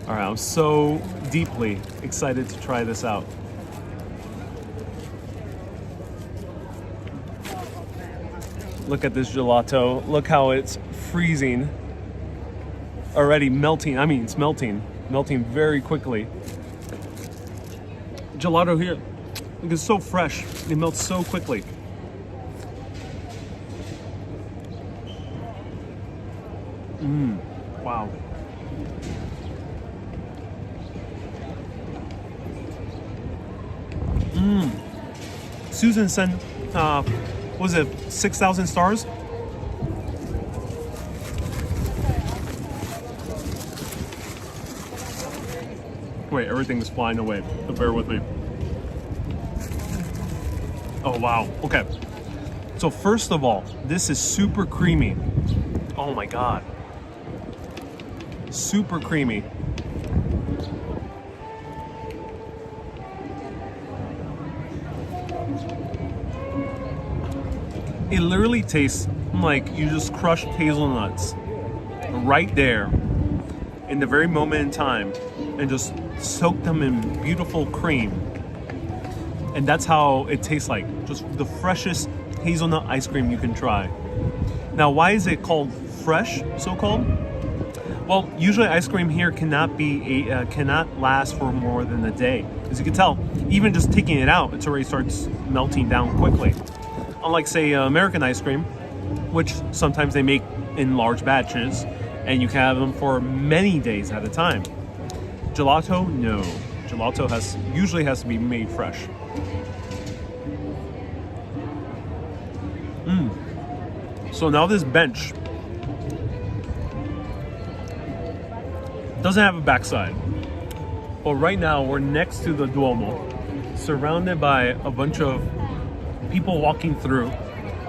All right, I'm so deeply excited to try this out. Look at this gelato. Look how it's freezing. Already melting. I mean, it's melting. Melting very quickly. Gelato here, look, it's so fresh. It melts so quickly. Wow. Susan sent, was it 6,000 stars? Wait, everything is flying away, so bear with me. Oh, wow. Okay. So first of all, this is super creamy. Oh my God. Super creamy. It literally tastes like you just crushed hazelnuts right there in the very moment in time and just soaked them in beautiful cream. And that's how it tastes like. Just the freshest hazelnut ice cream you can try. Now, why is it called fresh, so-called? Well, usually ice cream here cannot last for more than a day. As you can tell, even just taking it out, it already starts melting down quickly. Unlike, say, American ice cream, which sometimes they make in large batches, and you can have them for many days at a time. Gelato, no. Gelato usually has to be made fresh. So now this bench doesn't have a backside. But right now we're next to the Duomo, surrounded by a bunch of people walking through.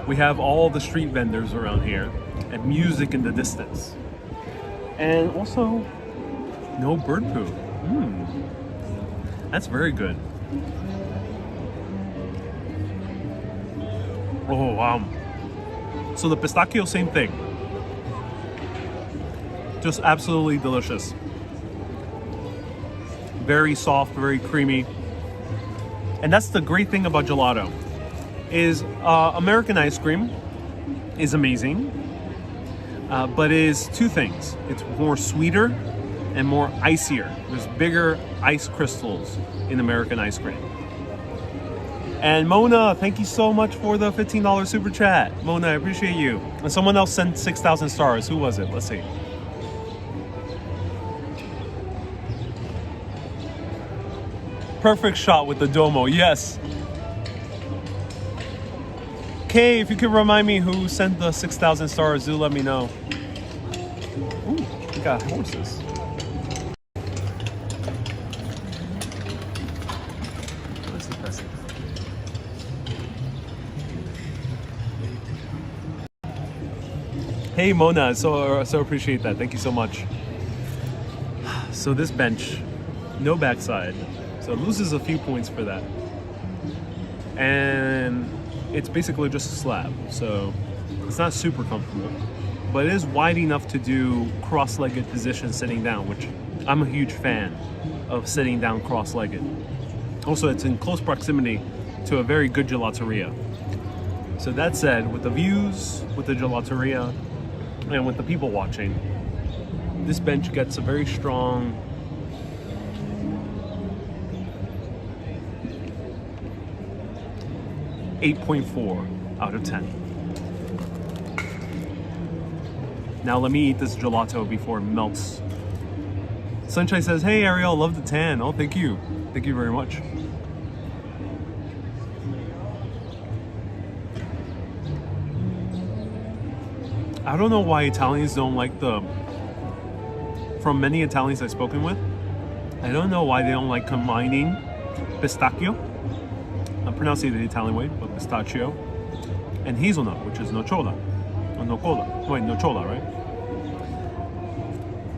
We have all the street vendors around here and music in the distance. And also, no bird poo. That's very good. Oh, wow. So the pistachio, same thing. Just absolutely delicious. Very soft, very creamy. And that's the great thing about gelato, is American ice cream is amazing, but it is two things. It's more sweeter and more icier. There's bigger ice crystals in American ice cream. And Mona, thank you so much for the $15 super chat. Mona, I appreciate you. And someone else sent 6,000 stars. Who was it? Let's see. Perfect shot with the Duomo, yes. Kay, if you could remind me who sent the 6,000 stars, do let me know. Ooh, we got horses. That's impressive. Hey Mona, so appreciate that. Thank you so much. So this bench, no backside. So it loses a few points for that. And it's basically just a slab. So it's not super comfortable. But it is wide enough to do cross-legged position sitting down, which I'm a huge fan of sitting down cross-legged. Also, it's in close proximity to a very good gelateria. So that said, with the views, with the gelateria, and with the people watching, this bench gets a very strong 8.4 out of 10. Now let me eat this gelato before it melts. Sunshine says, hey Ariel, love the tan. Oh, thank you. Thank you very much. I don't know why Italians don't like from many Italians I've spoken with, I don't know why they don't like combining pistachio, I'm pronouncing it the Italian way, but pistachio, and hazelnut, which is nocciola, or nocola, wait, nocciola, right?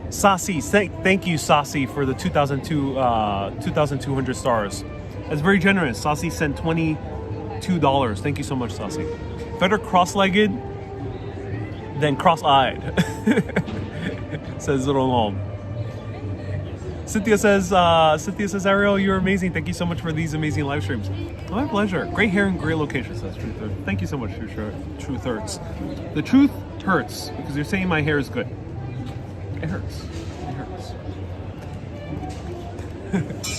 Sasi, thank you Sasi for the 2,200 stars. That's very generous. Sasi sent $22. Thank you so much, Sasi. Better cross-legged than cross-eyed, says Roland. Cynthia says, Ariel, you're amazing. Thank you so much for these amazing live streams. Oh, my pleasure. Great hair and great location, says Truth Hurts. Thank you so much, Truth Hurts. The truth hurts because you're saying my hair is good. It hurts. It hurts.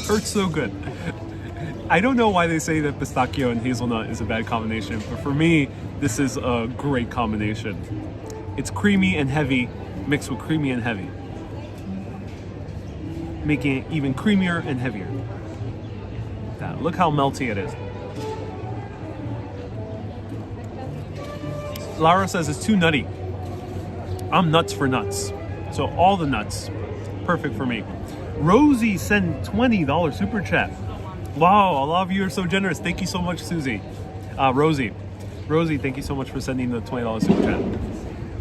Hurts so good. I don't know why they say that pistachio and hazelnut is a bad combination, but for me, this is a great combination. It's creamy and heavy mixed with creamy and heavy, making it even creamier and heavier. Look how melty it is. Lara says it's too nutty. I'm nuts for nuts. So all the nuts, perfect for me. Rosie sent $20 super chat. Wow, a lot of you are so generous. Thank you so much, Susie. Rosie, thank you so much for sending the $20 super chat.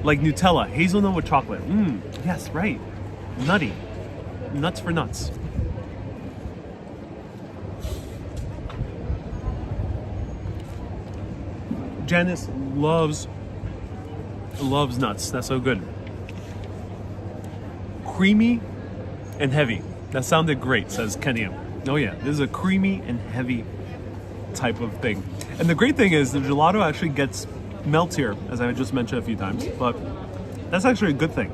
Like Nutella, hazelnut with chocolate. Yes, right. Nutty. Nuts for nuts. Janice loves nuts. That's so good. Creamy and heavy. That sounded great, says Kenya. Oh yeah, this is a creamy and heavy type of thing. And the great thing is the gelato actually gets meltier, as I just mentioned a few times, but that's actually a good thing.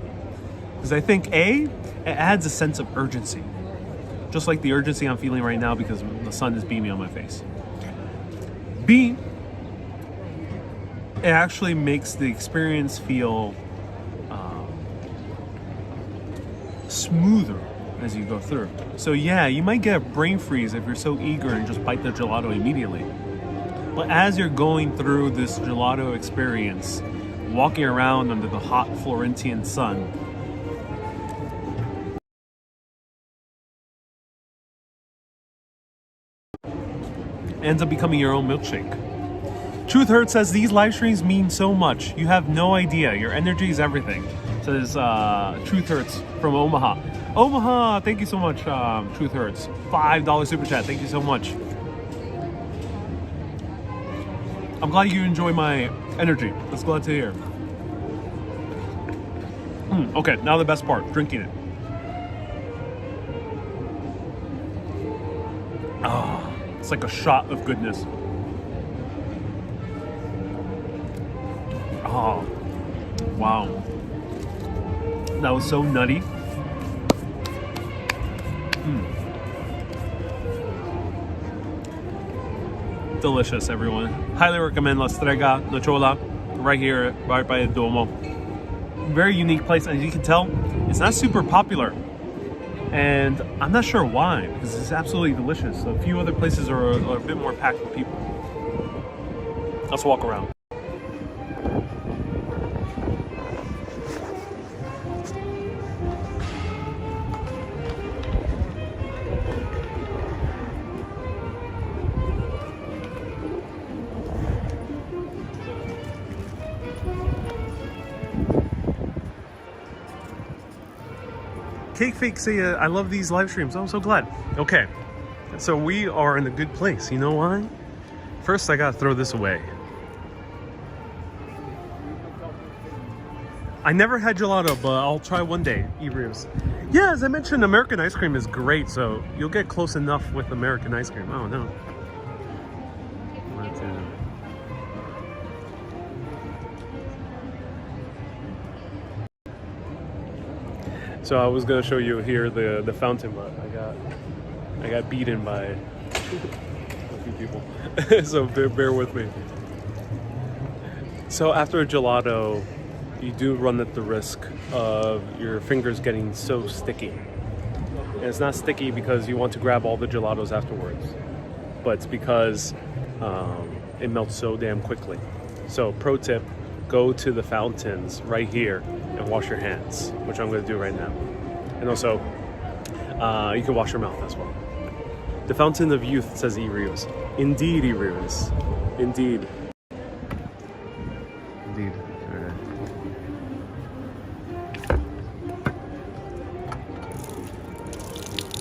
Because I think A, it adds a sense of urgency. Just like the urgency I'm feeling right now because the sun is beaming on my face. B, it actually makes the experience feel smoother as you go through. So yeah, you might get a brain freeze if you're so eager and just bite the gelato immediately. But as you're going through this gelato experience, walking around under the hot Florentian sun, ends up becoming your own milkshake. Truth Hurts says these live streams mean so much. You have no idea. Your energy is everything. Says Truth Hurts from Omaha. Omaha, thank you so much, Truth Hurts. $5 super chat. Thank you so much. I'm glad you enjoy my energy. That's glad to hear. Okay, now the best part, drinking it. Ah, it's like a shot of goodness. Oh, wow. That was so nutty. Delicious, everyone. Highly recommend La Strega Nochola, right here, right by the Duomo. Very unique place, and as you can tell, it's not super popular. And I'm not sure why, because it's absolutely delicious. A few other places are a bit more packed with people. Let's walk around. Cake Fake say, I love these live streams. I'm so glad. Okay, so we are in a good place. You know why? First, I gotta throw this away. I never had gelato, but I'll try one day. E-Ribs. Yeah, as I mentioned, American ice cream is great, so you'll get close enough with American ice cream. I don't know. So I was gonna show you here the fountain, but I got beaten by a few people. So bear with me. So after a gelato, you do run at the risk of your fingers getting so sticky. And it's not sticky because you want to grab all the gelatos afterwards, but it's because it melts so damn quickly. So pro tip, go to the fountains right here and wash your hands, which I'm going to do right now. And also, you can wash your mouth as well. The Fountain of Youth, says E-Reus. Indeed, E-Reus. Indeed. Indeed.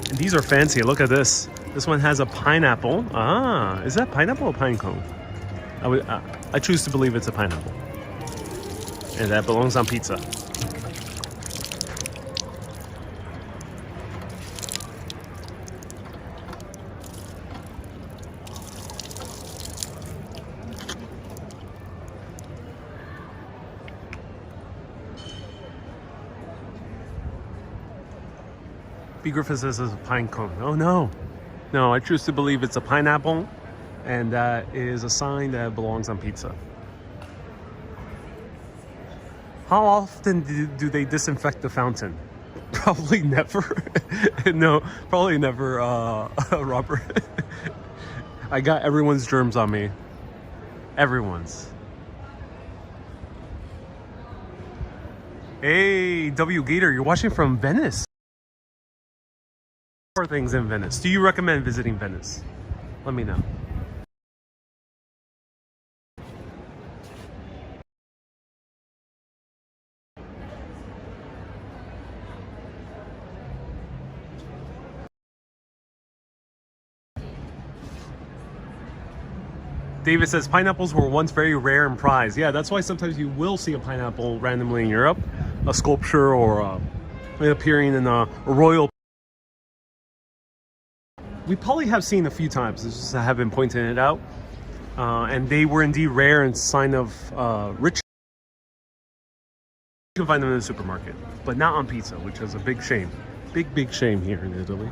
And these are fancy. Look at this. This one has a pineapple. Ah, is that pineapple or pine cone? I choose to believe it's a pineapple. And that belongs on pizza. B. Griffith says it's a pine cone. Oh no. No, I choose to believe it's a pineapple, and that is a sign that it belongs on pizza. How often do they disinfect the fountain? Probably never. No, probably never, Robert. I got everyone's germs on me. Everyone's. Hey, W. Gator, you're watching from Venice. More things in Venice. Do you recommend visiting Venice? Let me know. David says pineapples were once very rare and prized. Yeah, that's why sometimes you will see a pineapple randomly in Europe, a sculpture or appearing in a royal. We probably have seen a few times. Just I have been pointing it out, and they were indeed rare and sign of rich. You can find them in the supermarket, but not on pizza, which is a big shame. Big shame here in Italy.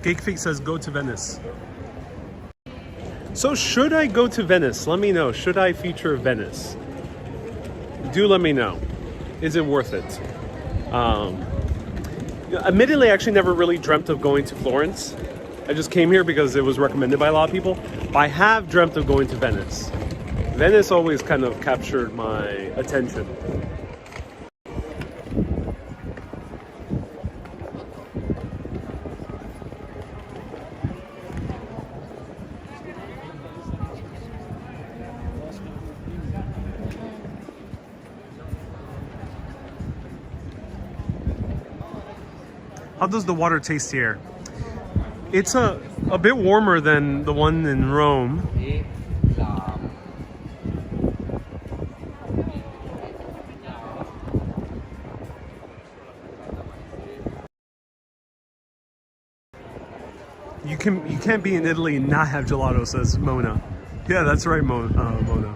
Cake Fake says go to Venice. So should I go to Venice? Let me know. Should I feature Venice? Do let me know. Is it worth it? Admittedly, I actually never really dreamt of going to Florence. I just came here because it was recommended by a lot of people. But I have dreamt of going to Venice. Venice always kind of captured my attention. How does the water taste here? It's a bit warmer than the one in Rome. You can't be in Italy and not have gelato, says Mona. Yeah, that's right, Mona.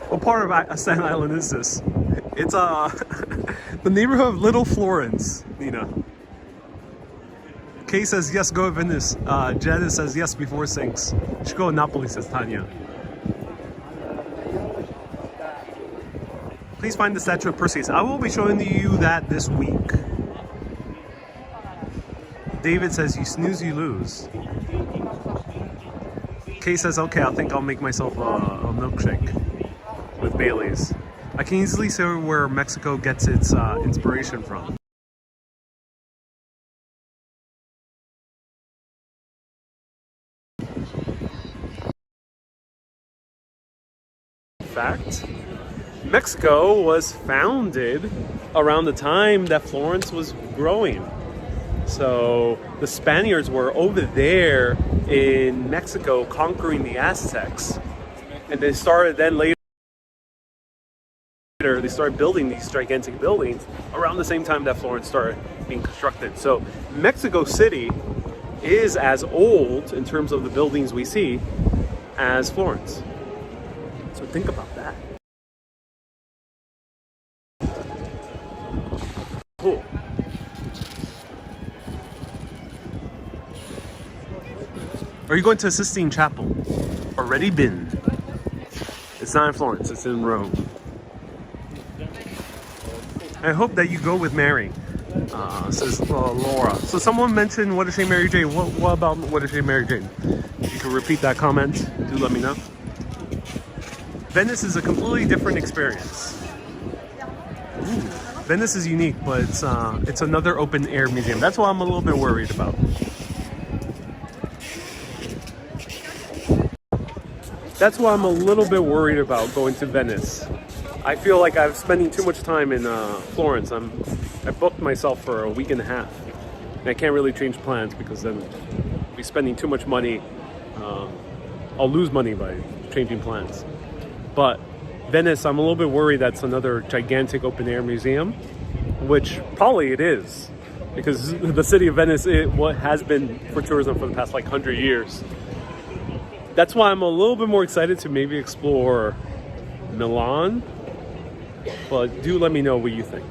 What part of Staten Island is this? It's the neighborhood of Little Florence, Nina. Kay says yes, go to Venice. Janice says yes before it sinks. Should go to Napoli, says Tanya. Please find the statue of Perseus. I will be showing you that this week. David says you snooze, you lose. Kay says okay, I think I'll make myself a milkshake with Bailey's. I can easily see where Mexico gets its inspiration from. In fact, Mexico was founded around the time that Florence was growing. So the Spaniards were over there in Mexico conquering the Aztecs, and they started then later. They started building these gigantic buildings around the same time that Florence started being constructed. So Mexico City is as old in terms of the buildings we see as Florence. So think about that. Cool. Are you going to Sistine Chapel? Already been. It's not in Florence, it's in Rome. I hope that you go with Mary, says Laura. So someone mentioned What a Shame Mary Jane. What about What a Shame Mary Jane? You can repeat that comment. Do let me know. Venice is a completely different experience. Ooh, Venice is unique, but it's another open air museum. That's what I'm a little bit worried about. That's why I'm a little bit worried about going to Venice. I feel like I'm spending too much time in Florence. I booked myself for a week and a half. And I can't really change plans because then I'll be spending too much money. I'll lose money by changing plans. But Venice, I'm a little bit worried that's another gigantic open air museum, which probably it is. Because the city of Venice, what has been for tourism for the past like 100 years. That's why I'm a little bit more excited to maybe explore Milan. But do let me know what you think.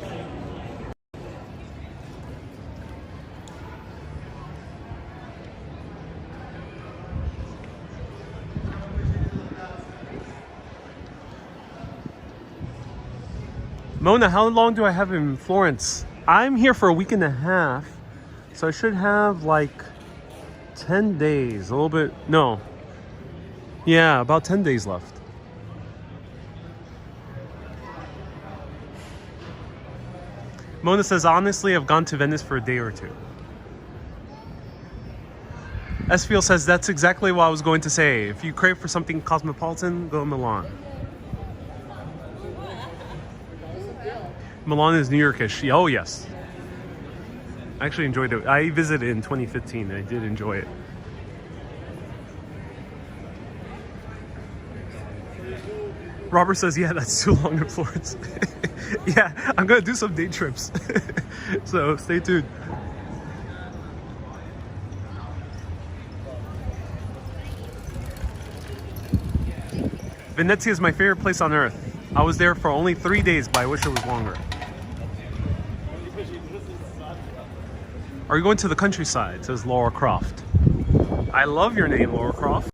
Mona, how long do I have in Florence? I'm here for a week and a half, so I should have like 10 days, a little bit, no. Yeah, about 10 days left. Mona says, honestly, I've gone to Venice for a day or two. Esfiel says, that's exactly what I was going to say. If you crave for something cosmopolitan, go to Milan. Milan is New Yorkish. Oh, yes. I actually enjoyed it. I visited in 2015. I did enjoy it. Robert says, yeah, that's too long in Florence. Yeah, I'm going to do some day trips. So stay tuned. Venezia is my favorite place on earth. I was there for only 3 days, but I wish it was longer. Are you going to the countryside? Says Laura Croft. I love your name, Laura Croft.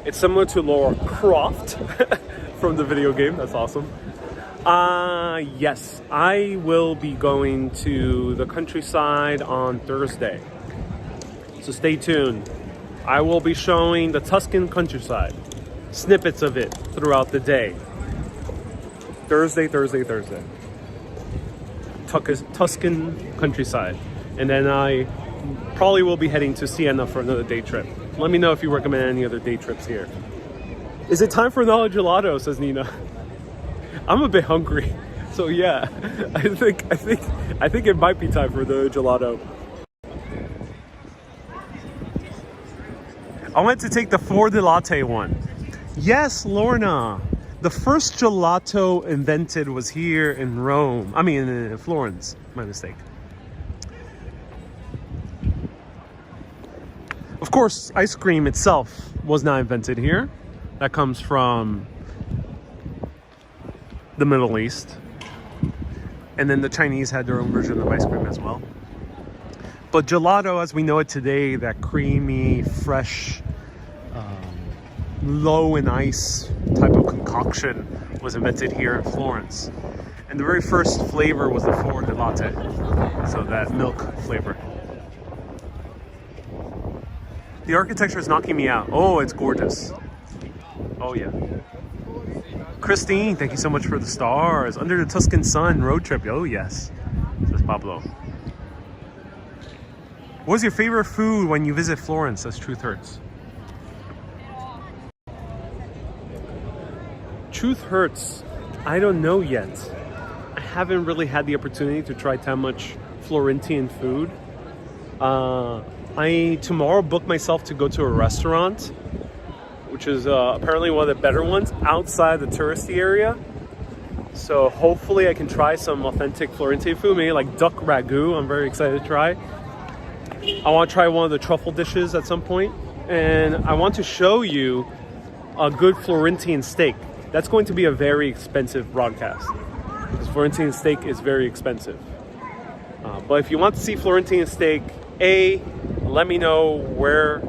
It's similar to Laura Croft from the video game. That's awesome. Yes, I will be going to the countryside on Thursday. So stay tuned. I will be showing the Tuscan countryside, snippets of it throughout the day. Thursday. Tuscan countryside. And then I probably will be heading to Siena for another day trip. Let me know if you recommend any other day trips here. Is it time for another gelato, says Nina. I'm a bit hungry. So yeah, I think it might be time for the gelato. I went to take the Four de Latte one. Yes, Lorna. The first gelato invented was here in Rome. I mean, in Florence. My mistake. Of course, ice cream itself was not invented here. That comes from the Middle East. And then the Chinese had their own version of ice cream as well. But gelato, as we know it today, that creamy, fresh, low in ice type of concoction was invented here in Florence. And the very first flavor was the Four de Latte. So that milk flavor. The architecture is knocking me out. Oh, it's gorgeous. Oh yeah. Christine, thank you so much for the stars. Under the Tuscan sun road trip. Oh yes, says Pablo. What's your favorite food when you visit Florence? Says Truth Hurts. Truth Hurts. I don't know yet. I haven't really had the opportunity to try that much Florentine food. I tomorrow booked myself to go to a restaurant, which is apparently one of the better ones outside the touristy area. So hopefully I can try some authentic Florentine food, maybe like duck ragu. I'm very excited to try. I want to try one of the truffle dishes at some point. And I want to show you a good Florentine steak. That's going to be a very expensive broadcast, because Florentine steak is very expensive. But if you want to see Florentine steak, A, let me know where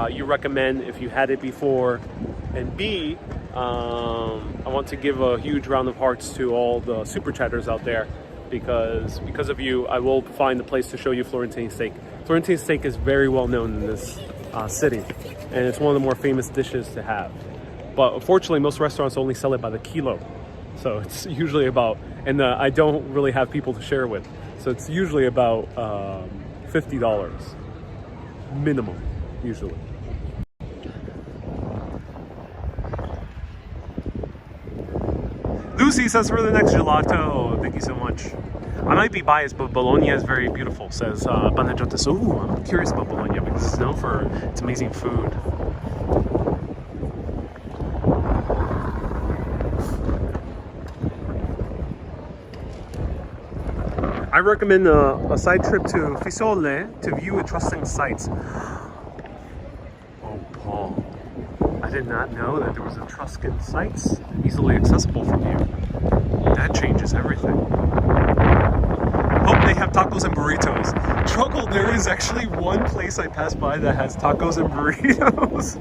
you recommend if you had it before, and B, I want to give a huge round of hearts to all the super chatters out there, because of you I will find a place to show you Florentine steak. Florentine steak is very well known in this city, and it's one of the more famous dishes to have. But unfortunately most restaurants only sell it by the kilo, so it's usually about, and I don't really have people to share with, so it's usually about $50 minimum, usually. Lucy says for the next gelato. Thank you so much. I might be biased, but Bologna is very beautiful, says Banajotis. Ooh, I'm curious about Bologna because it's known for its amazing food. I recommend a side trip to Fiori to view interesting sights. Oh, Paul. I did not know that there was Etruscan sites easily accessible from you. That changes everything. Hope they have tacos and burritos. Trouble, there is actually one place I passed by that has tacos and burritos.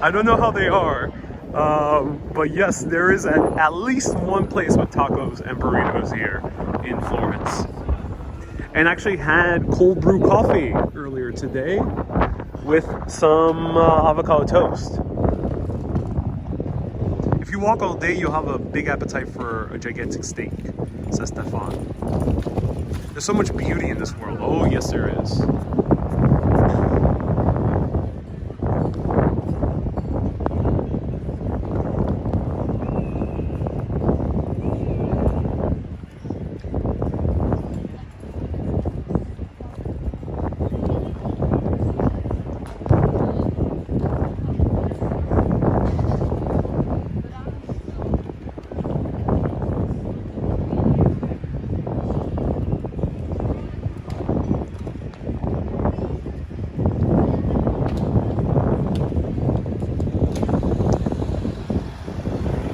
I don't know how they are. But yes, there is at least one place with tacos and burritos here in Florence. And actually had cold brew coffee earlier today with some avocado toast. If you walk all day, you'll have a big appetite for a gigantic steak, says Stefan. There's so much beauty in this world. Oh, yes, there is.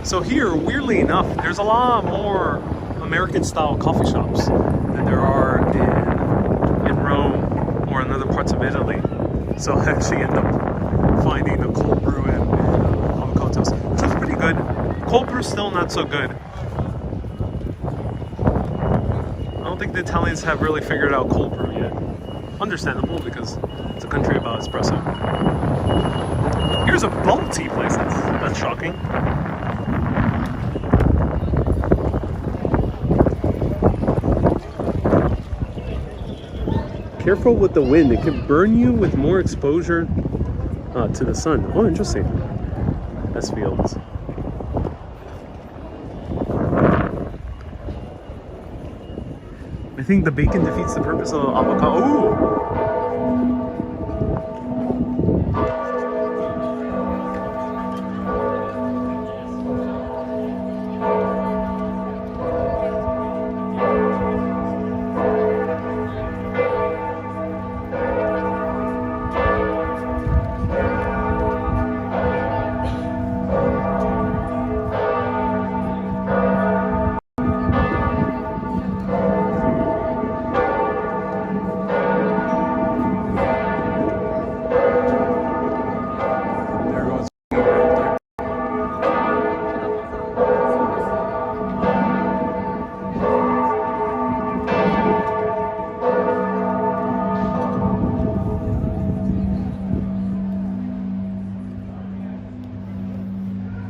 So here, weirdly enough, there's a lot more American-style coffee shops than there are in Rome or in other parts of Italy. So I actually end up finding the cold brew and avocado toast, which was pretty good. Cold brew still not so good. I don't think the Italians have really figured out cold brew yet. Understandable, because it's a country about espresso. Here's a bubble tea place. That's shocking. Careful with the wind. It could burn you with more exposure to the sun. Oh, interesting. That's fields. I think the bacon defeats the purpose of avocado. Ooh!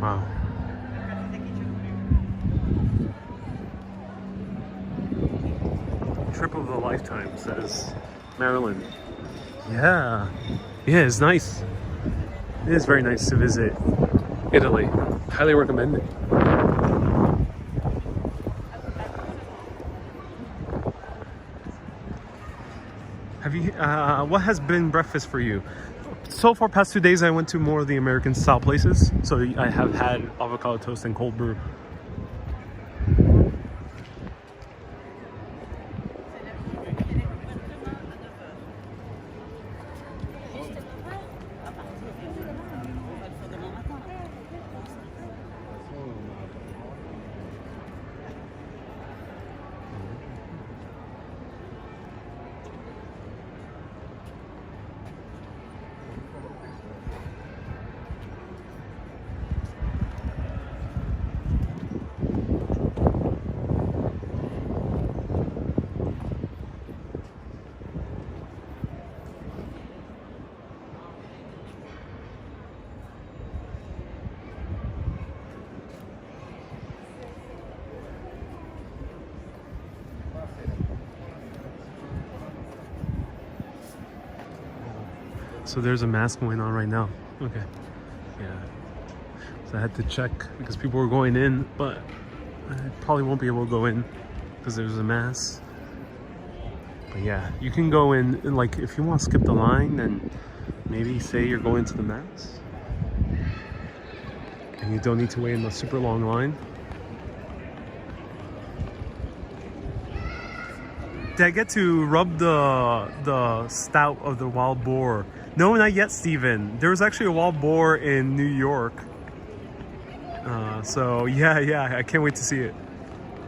Wow. Trip of a lifetime, says Maryland. Yeah. Yeah, it's nice. It is very nice to visit Italy. Highly recommend it. Have you, what has been breakfast for you? So far, past 2 days, I went to more of the American style places. So I have had avocado toast and cold brew. So there's a mass going on right now. Okay. Yeah. So I had to check because people were going in, but I probably won't be able to go in because there's a mass. But yeah, you can go in, and like if you want to skip the line, then maybe say you're going to the mass and you don't need to wait in a super long line. Did I get to rub the stout of the wild boar? No, not yet, Steven. There was actually a wild boar in New York. So yeah, I can't wait to see it.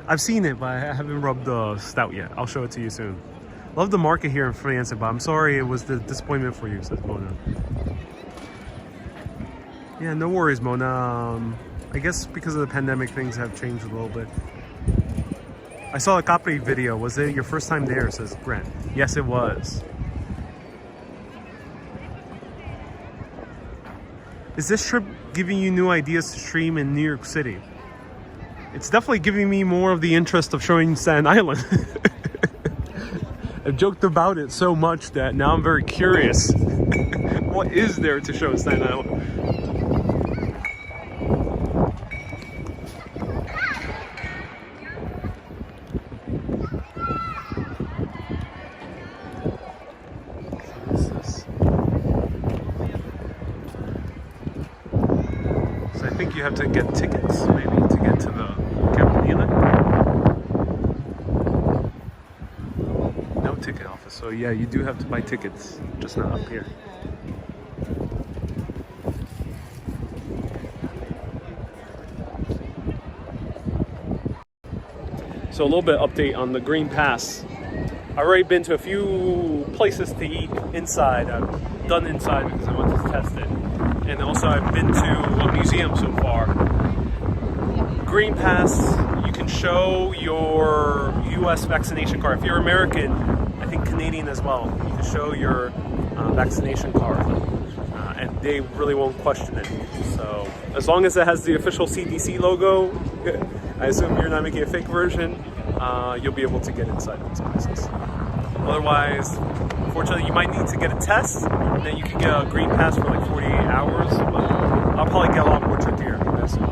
I've seen it, but I haven't rubbed the stout yet. I'll show it to you soon. Love the market here in Florence, but I'm sorry it was the disappointment for you, says Mona. Yeah, no worries, Mona. I guess because of the pandemic, things have changed a little bit. I saw a Capri video. Was it your first time there, says Grant? Yes, it was. Is this trip giving you new ideas to stream in New York City? It's definitely giving me more of the interest of showing Staten Island. I've joked about it so much that now I'm very curious. What is there to show in Staten Island? You have to get tickets, maybe, to get to the Cathedral. No ticket office, so yeah, you do have to buy tickets, just not up here. So a little bit update on the Green Pass. I've already been to a few places to eat inside. I've done inside because I wanted to test it. And also I've been to a museum so far. Green Pass, you can show your US vaccination card. If you're American, I think Canadian as well, you can show your vaccination card. And they really won't question it. So as long as it has the official CDC logo, I assume you're not making a fake version, you'll be able to get inside these places. Otherwise, unfortunately, you might need to get a test, and then you can get a green pass for like 48 hours, but I'll probably get a lot more trickier, I assume.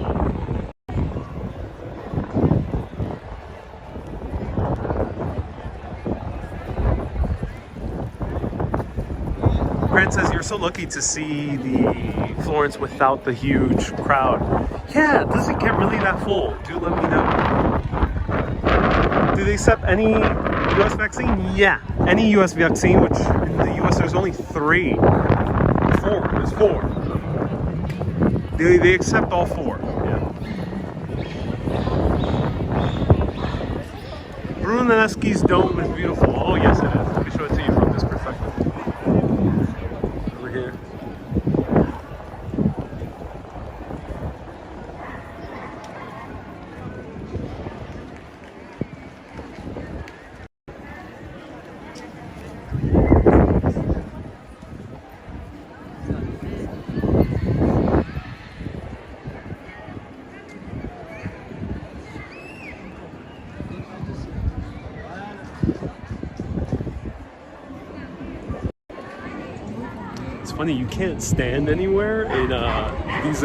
Grant says you're so lucky to see the Florence without the huge crowd. Yeah, it doesn't get really that full. Do let me know. Do they accept any US vaccine? Yeah, any US vaccine, which in the US there's only 3. 4, there's 4. They accept all 4, yeah. Brunelleschi's dome is beautiful. Oh yes it is. Let me show it to you from this perspective. Over here. It's funny, you can't stand anywhere in these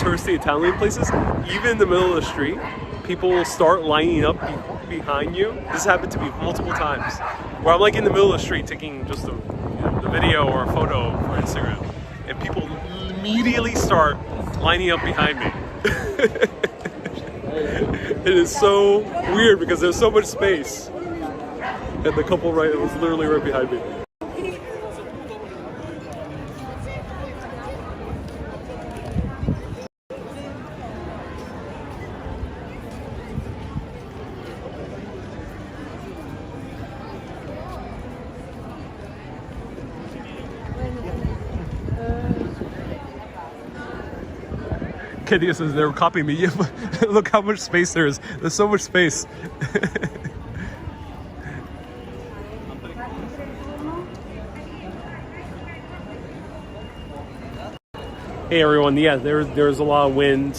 touristy Italian places. Even in the middle of the street, people will start lining up behind you. This happened to me multiple times, where I'm like in the middle of the street taking just the video or a photo for Instagram, and people immediately start lining up behind me. It is so weird because there's so much space, and the couple right was literally right behind me. Kadia says they were copying me. Yeah, but look how much space there is. There's so much space. Hey everyone, yeah, there's a lot of wind.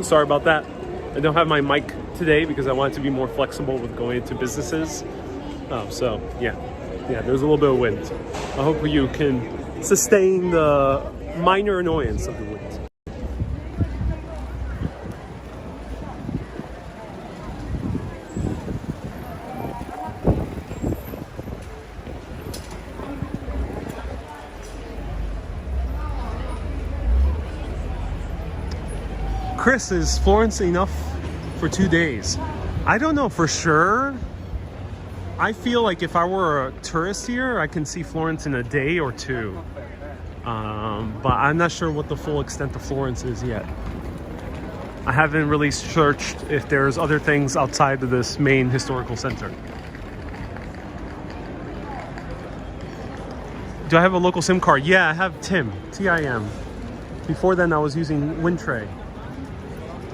Sorry about that. I don't have my mic today because I wanted to be more flexible with going into businesses. So yeah, there's a little bit of wind. I hope you can sustain the minor annoyance of the wind. Chris, is Florence enough for 2 days? I don't know for sure. I feel like if I were a tourist here, I can see Florence in a day or 2. But I'm not sure what the full extent of Florence is yet. I haven't really searched if there's other things outside of this main historical center. Do I have a local SIM card? Yeah, I have TIM. T-I-M. Before then I was using Wintray,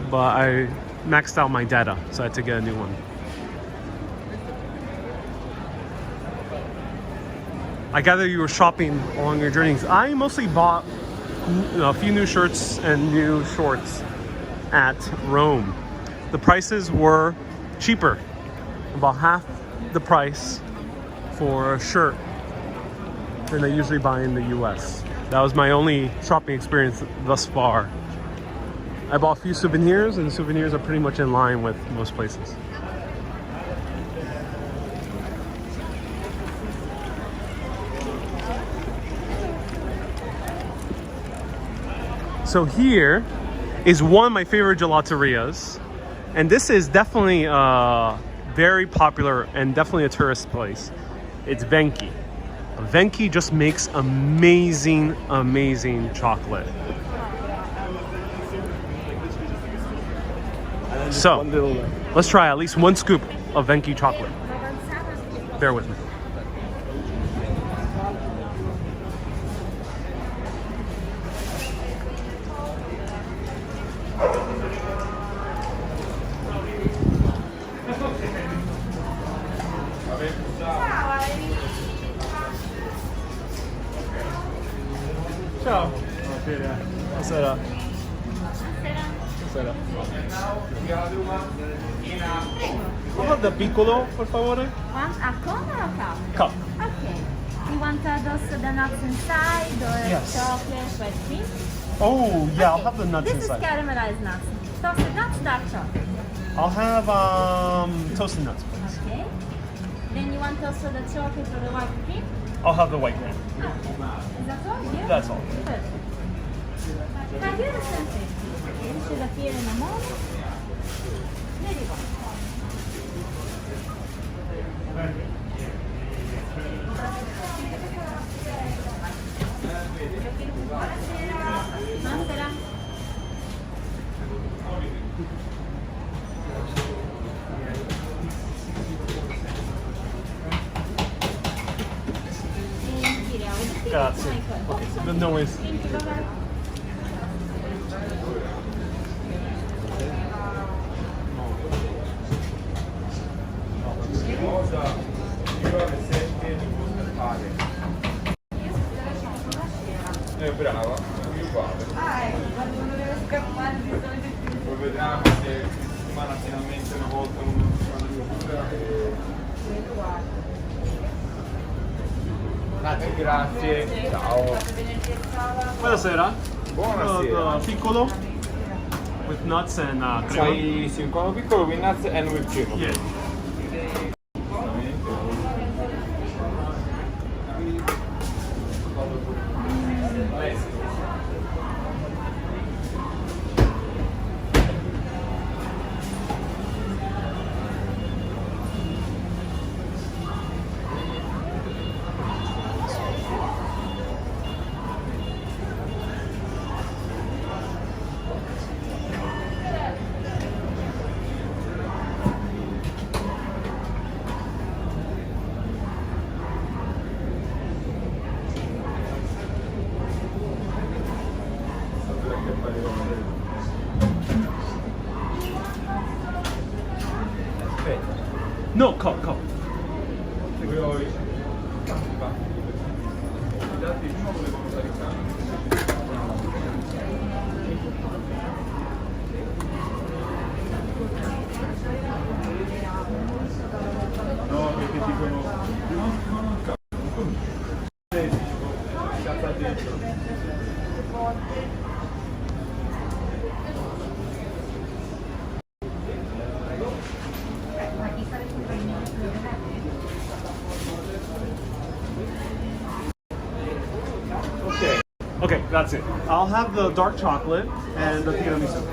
but I maxed out my data, so I had to get a new one. I gather you were shopping along your journeys. I mostly bought a few new shirts and new shorts at Rome. The prices were cheaper, about half the price for a shirt than I usually buy in the US. That was my only shopping experience thus far. I bought a few souvenirs, and the souvenirs are pretty much in line with most places. So here is one of my favorite gelaterias, and this is definitely very popular and definitely a tourist place. It's Venchi. Venchi just makes amazing chocolate. So let's try at least one scoop of Venchi chocolate. Bear with me. Sera. Buonasera. Sera. I'll have the piccolo, por favore. Want a cone or a cup? Cup. Okay. You want those the nuts inside or Yes. chocolate with cream? Oh, yeah, I'll Okay. have the nuts This inside. is caramelized nuts. Toasted nuts, dark chocolate. I'll have toasted nuts, please. Okay. Then you want also the chocolate or the white cream? I'll have the white cream. Ah. Is that all? Yeah? That's all. Perfect. Now here is something. It should appear in a moment. There you go. Buonasera. Grazie. Okay, no worries. Brava, uguale. Quando non deve scappare, Poi vediamo se settimana finalmente una volta uno fa la grazie. Ciao. Buonasera. Buonasera. Piccolo with nuts and crema. C'hai sì, un cono piccolo with nuts and with cream. Yeah. No, cup. No, perché dicono cazza dentro. Okay, that's it. I'll have the dark chocolate and the tiramisu.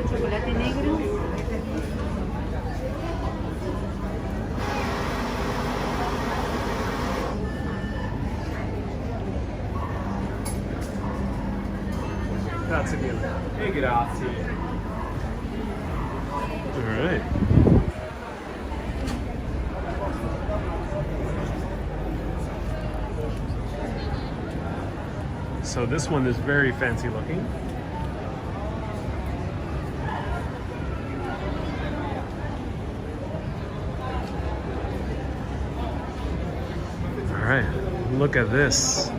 Chocolate negro. Grazie mille. E grazie. All right. So this one is very fancy looking. All right, look at this.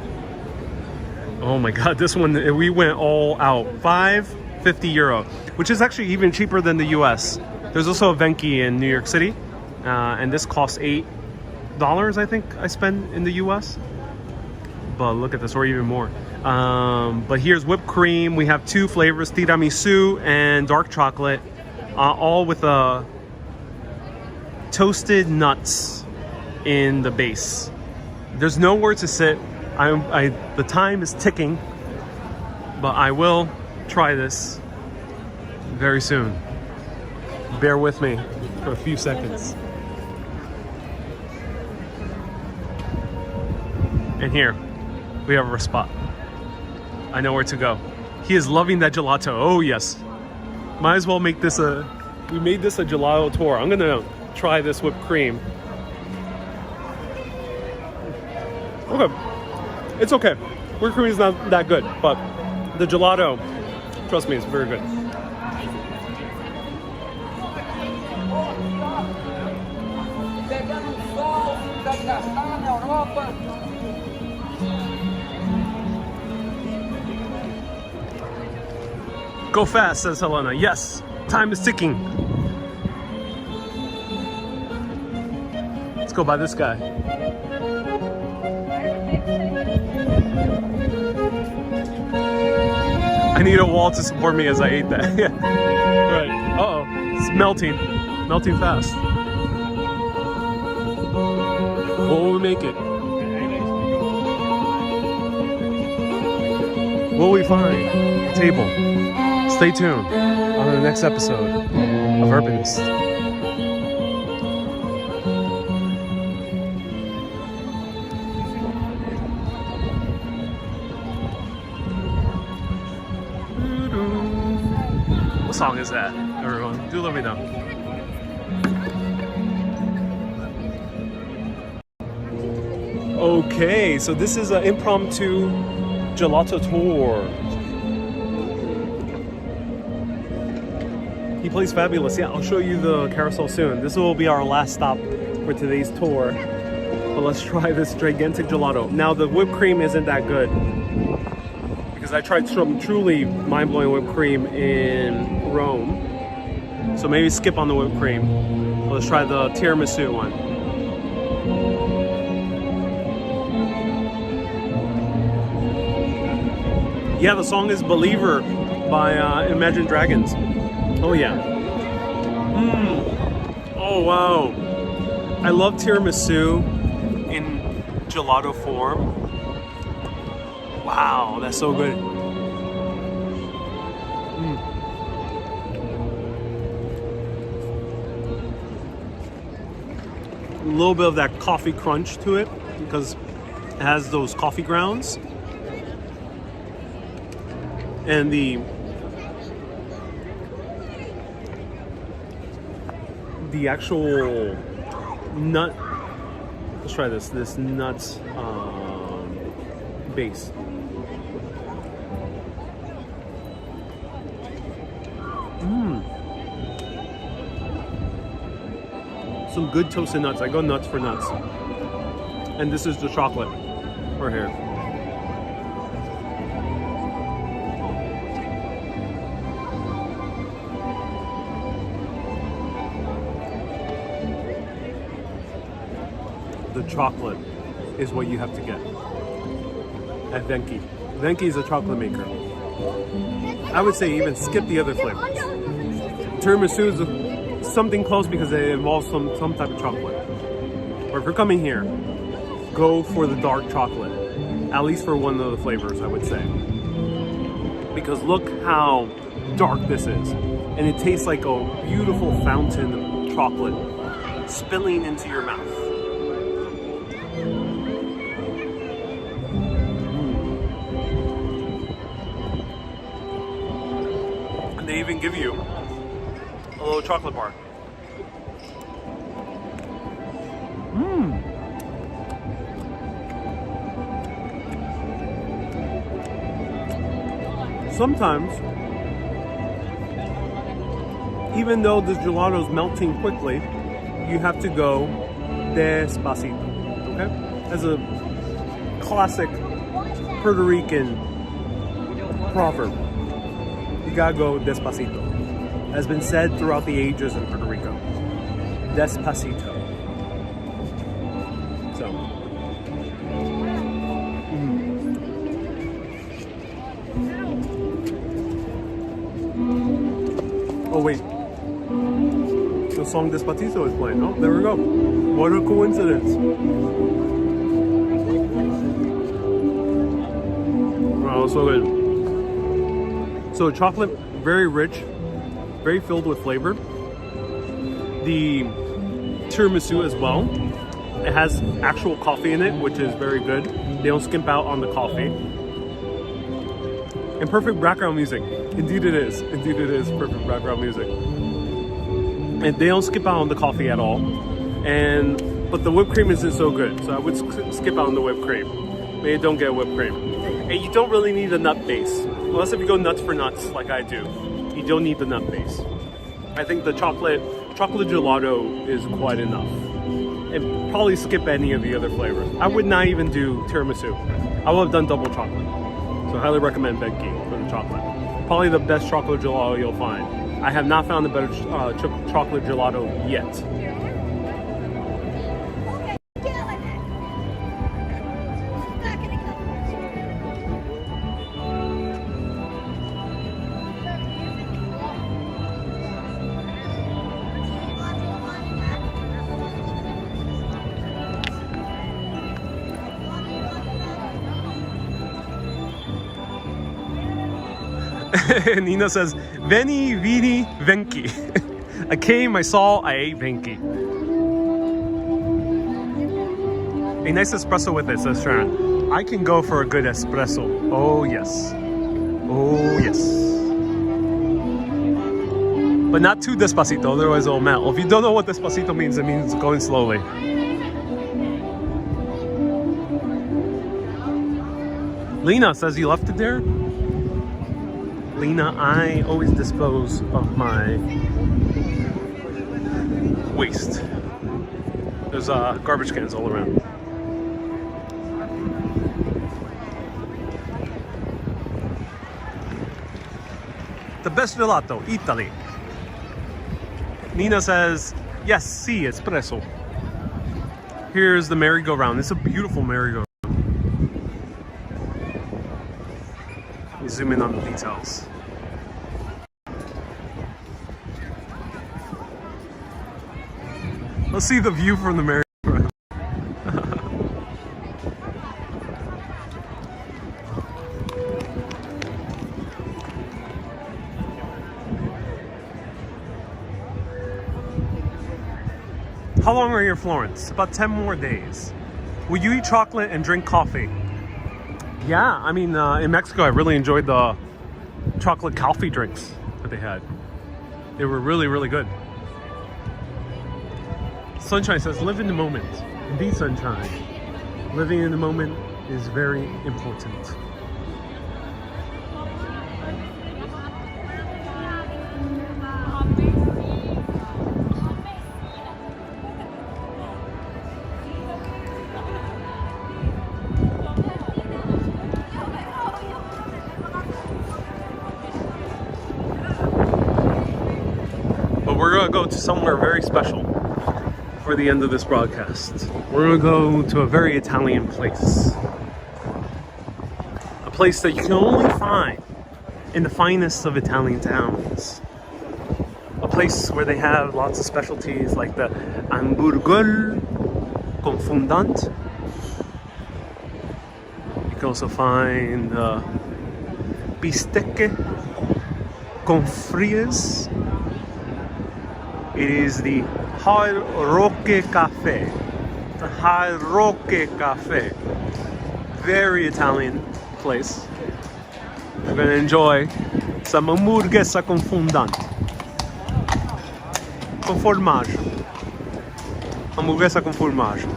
Oh my God, this one, we went all out. €5.50, which is actually even cheaper than the US. There's also a Venki in New York City, and this costs $8, I think I spend in the US. But look at this, or even more. But here's whipped cream. We have two flavors, tiramisu and dark chocolate, all with toasted nuts in the base. There's nowhere to sit. The time is ticking, but I will try this very soon. Bear with me for a few seconds. And here, we have our spot. I know where to go. He is loving that gelato. Oh yes. Might as well make this we made this a gelato tour. I'm gonna try this whipped cream. Okay. It's okay. Whipped cream is not that good, but the gelato Trust me, it's very good. Pegando sol, tá desgastado na Europa. Go fast, says Helena. Yes, time is ticking. Let's go by this guy. I need a wall to support me as I ate that. Yeah. Right. Uh-oh. It's melting. Melting fast. What will we make it? Will we find a table? Stay tuned on the next episode of Urbanist. What song is that, everyone? Do let me know. Okay, so this is an impromptu gelato tour. He plays fabulous. Yeah, I'll show you the carousel soon. This will be our last stop for today's tour. But let's try this gigantic gelato. Now, the whipped cream isn't that good, because I tried some truly mind-blowing whipped cream in Rome. So maybe skip on the whipped cream. Let's try the tiramisu one. Yeah, the song is Believer by Imagine Dragons. Oh yeah. Oh wow. I love tiramisu in gelato form. Wow, that's so good. A little bit of that coffee crunch to it because it has those coffee grounds. And the actual nut, let's try this nuts base. Some good toasted nuts. I go nuts for nuts. And this is the chocolate right here. The chocolate is what you have to get at Venki. Venki is a chocolate maker. I would say even skip the other flavors. Tiramisu is something close because it involves some type of chocolate. Or if you're coming here, go for the dark chocolate. At least for one of the flavors, I would say. Because look how dark this is. And it tastes like a beautiful fountain of chocolate spilling into your mouth. They even give you a little chocolate bar. Sometimes, even though this gelato is melting quickly, you have to go despacito, okay? As a classic Puerto Rican proverb. You gotta go despacito. Has been said throughout the ages in Puerto Rico. Despacito. So. Oh wait. The song Despacito is playing. Oh, there we go. What a coincidence. Wow, so good. So chocolate, very rich, very filled with flavor. The tiramisu as well. It has actual coffee in it, which is very good. They don't skimp out on the coffee. And perfect background music. Indeed it is. Indeed it is perfect background music. And they don't skip out on the coffee at all. But the whipped cream isn't so good. So I would skip out on the whipped cream. Maybe don't get whipped cream. And you don't really need a nut base. unless if you go nuts for nuts like I do, you don't need the nut base. I think the chocolate gelato is quite enough. And probably skip any of the other flavors. I would not even do tiramisu. I would have done double chocolate. So I highly recommend Benki for the chocolate. Probably the best chocolate gelato you'll find. I have not found a better chocolate gelato yet. Nina says, Veni, vidi, venki. I came, I saw, I ate venki. A nice espresso with it, says Sharon. I can go for a good espresso. Oh, yes. Oh, yes. But not too despacito, otherwise it'll melt. If you don't know what despacito means, it means going slowly. Lena says you left it there? Lena, I always dispose of my waste. There's garbage cans all around. The best gelato, Italy. Nina says, yes, sì, espresso. Here's the merry-go-round. It's a beautiful merry-go-round. Let me zoom in on the details. Let's see the view from the merry-go-round. How long are you in Florence? About 10 more days. Will you eat chocolate and drink coffee? Yeah, I mean, in Mexico, I really enjoyed the chocolate coffee drinks that they had. They were really, really good. Sunshine says, live in the moment. Indeed, Sunshine. Living in the moment is very important. But we're gonna go to somewhere very special for the end of this broadcast. We're gonna go to a very Italian place. A place that you can only find in the finest of Italian towns. A place where they have lots of specialties like the hamburger con fondant. You can also find bistecche con frites. It is the Hard Roque Cafe. The Hard Roque Cafe. Very Italian place. We're gonna enjoy some hamburguesa con fondant. Con formaggio. Hamburguesa con formaggio.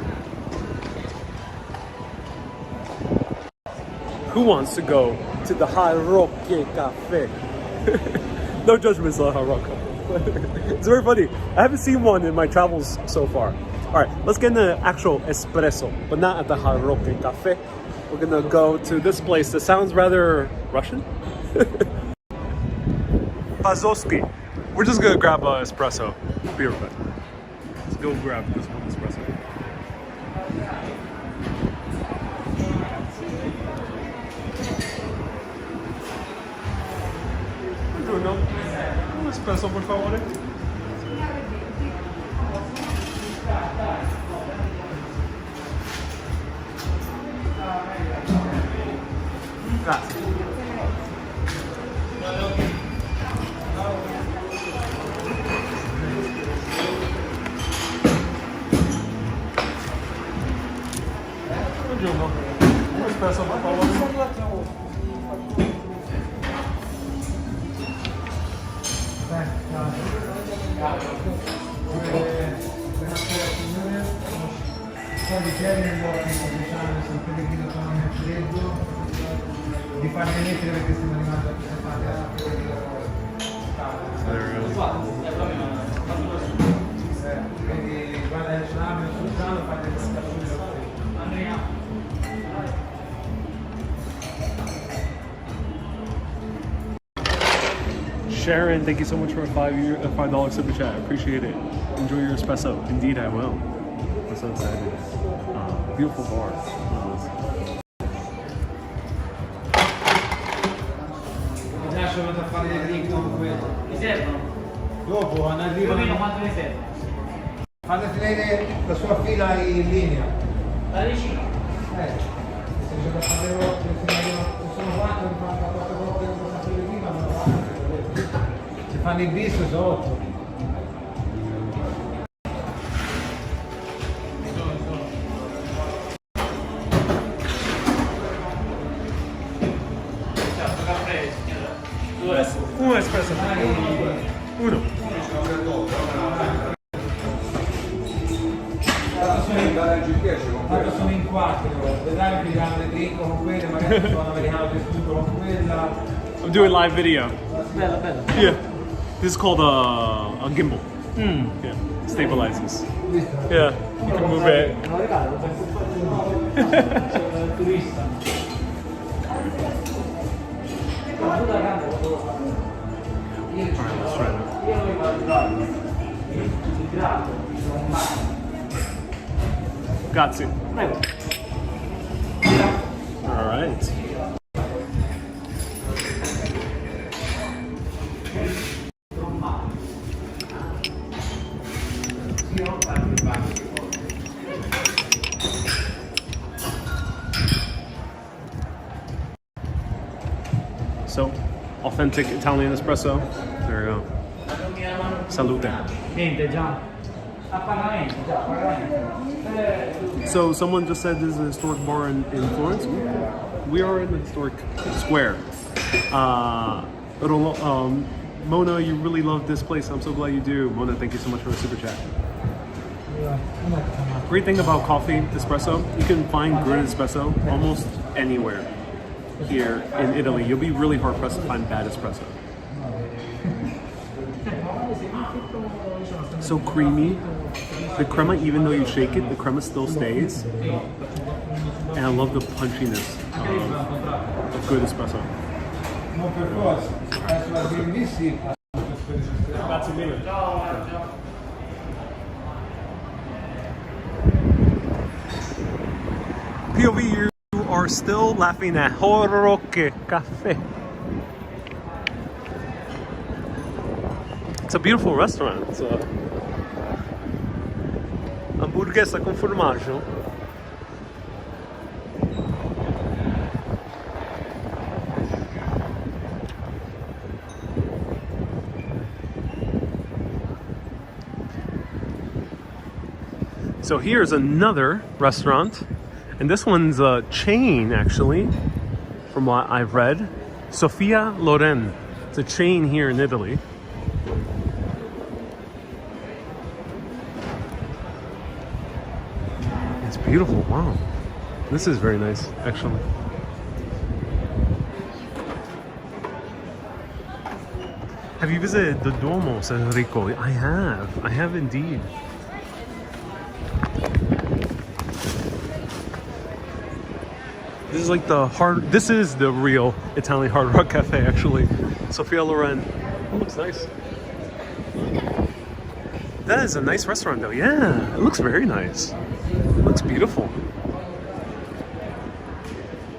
Who wants to go to the Hard Roque Cafe? No judgments on Hard Roque. It's very funny. I haven't seen one in my travels so far. All right, let's get into actual espresso, but not at the Hard Roque Cafe. We're gonna go to this place that sounds rather Russian. Pazowski. We're just gonna grab an espresso. Be right back. Let's go grab this one espresso. Bruno, un espresso por favore. Grazie. Buongiorno, un espresso per favore. Poi di Tiramisu, San Pellegrino con freddo. di farmi mettere perché stiamo arrivando a presentare a quindi guarda il tsunami sul giallo fate il Sharon, thank you so much for a $5 super chat. I appreciate it. Enjoy your espresso. Indeed, I will. I'm so excited. Beautiful bar. Mi lascio a fare dei drink dopo quello. Mi servono? Dopo, quando arriva. Più o meno quanto ne serve? Fate tenere la sua fila in linea. La decina? Se c'è da fare sono 4 volte prima, se fanno il bis sono 8. Un espresso. Uno. Tanto sono in 4, vedrai mi danno le drink con quelle, magari sono un americano che tutto con quella. I'm doing live video. Bello, bello. Yeah. This is called a gimbal. Yeah. Stabilizes. Yeah. You can move it. Non lo regalo, lo penso sono il turista. Alright, let's try it. Io non lo ricordo. Il grado, sono un mare. Grazie. Prego. Alright. So, authentic Italian espresso. There you go. Salute. Niente, già. A pagamento, già, a pagamento. So, someone just said this is a historic bar in Florence. We are in the historic square. Mona, you really love this place. I'm so glad you do. Mona, thank you so much for the super chat. Great thing about coffee, espresso, you can find good espresso almost anywhere here in Italy. You'll be really hard pressed to find bad espresso. So creamy. The crema, even though you shake it, the crema still stays. And I love the punchiness of good espresso. Non per forza, adesso la DMV sì. Grazie mille. POV, you are still laughing at Horocche Cafe. It's a beautiful restaurant. It's a hamburguesa con formaggio. So here's another restaurant, and this one's a chain actually, from what I've read. Sofia Loren. It's a chain here in Italy. It's beautiful, wow. This is very nice, actually. Have you visited the Duomo, says Enrico? I have indeed. This is like this is the real Italian Hard Rock Cafe, actually. Sofia Loren. Oh, looks nice. That is a nice restaurant though, yeah. It looks very nice. It looks beautiful.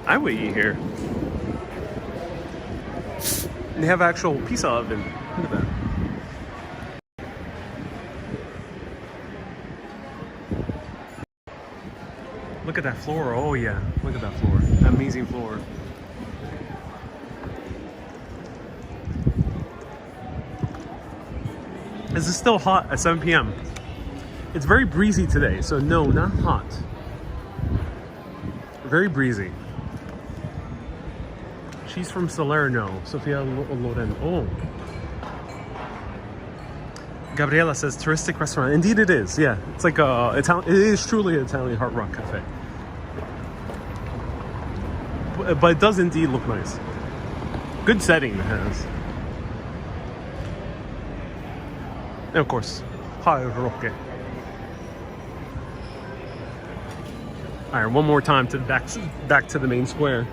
I would eat here. They have actual pizza oven. Look at that. Look at that floor. Oh yeah, look at that floor. Amazing floor. This is still hot at 7 p.m. It's very breezy today, so no, not hot. Very breezy. She's from Salerno, Sofia Loren. Oh. Gabriela says touristic restaurant. Indeed it is, yeah. It's like it is truly an Italian Hard Rock Cafe. but it does indeed look nice. Good setting it has. And of course, Roque. Alright, one more time to the back to the main square.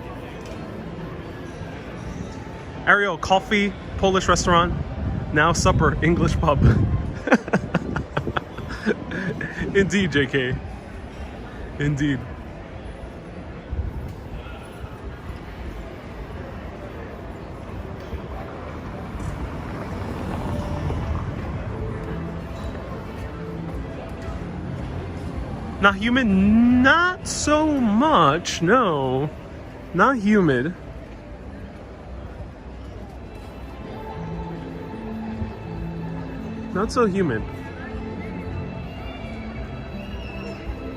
Ariel, coffee, Polish restaurant. Now supper, English pub. Indeed, JK. Indeed. Not humid? Not so much, no. Not humid. Not so humid.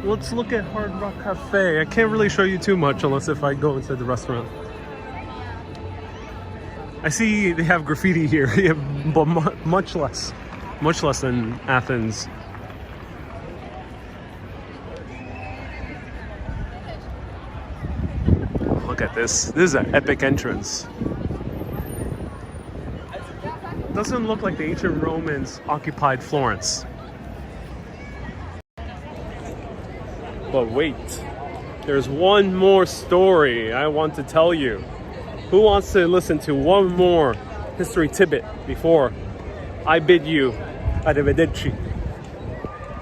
Let's look at Hard Rock Cafe. I can't really show you too much unless if I go inside the restaurant. I see they have graffiti here, yeah, but much less than Athens. Look at this. This is an epic entrance. Doesn't look like the ancient Romans occupied Florence. But wait, there's one more story I want to tell you. Who wants to listen to one more history tidbit before I bid you arrivederci?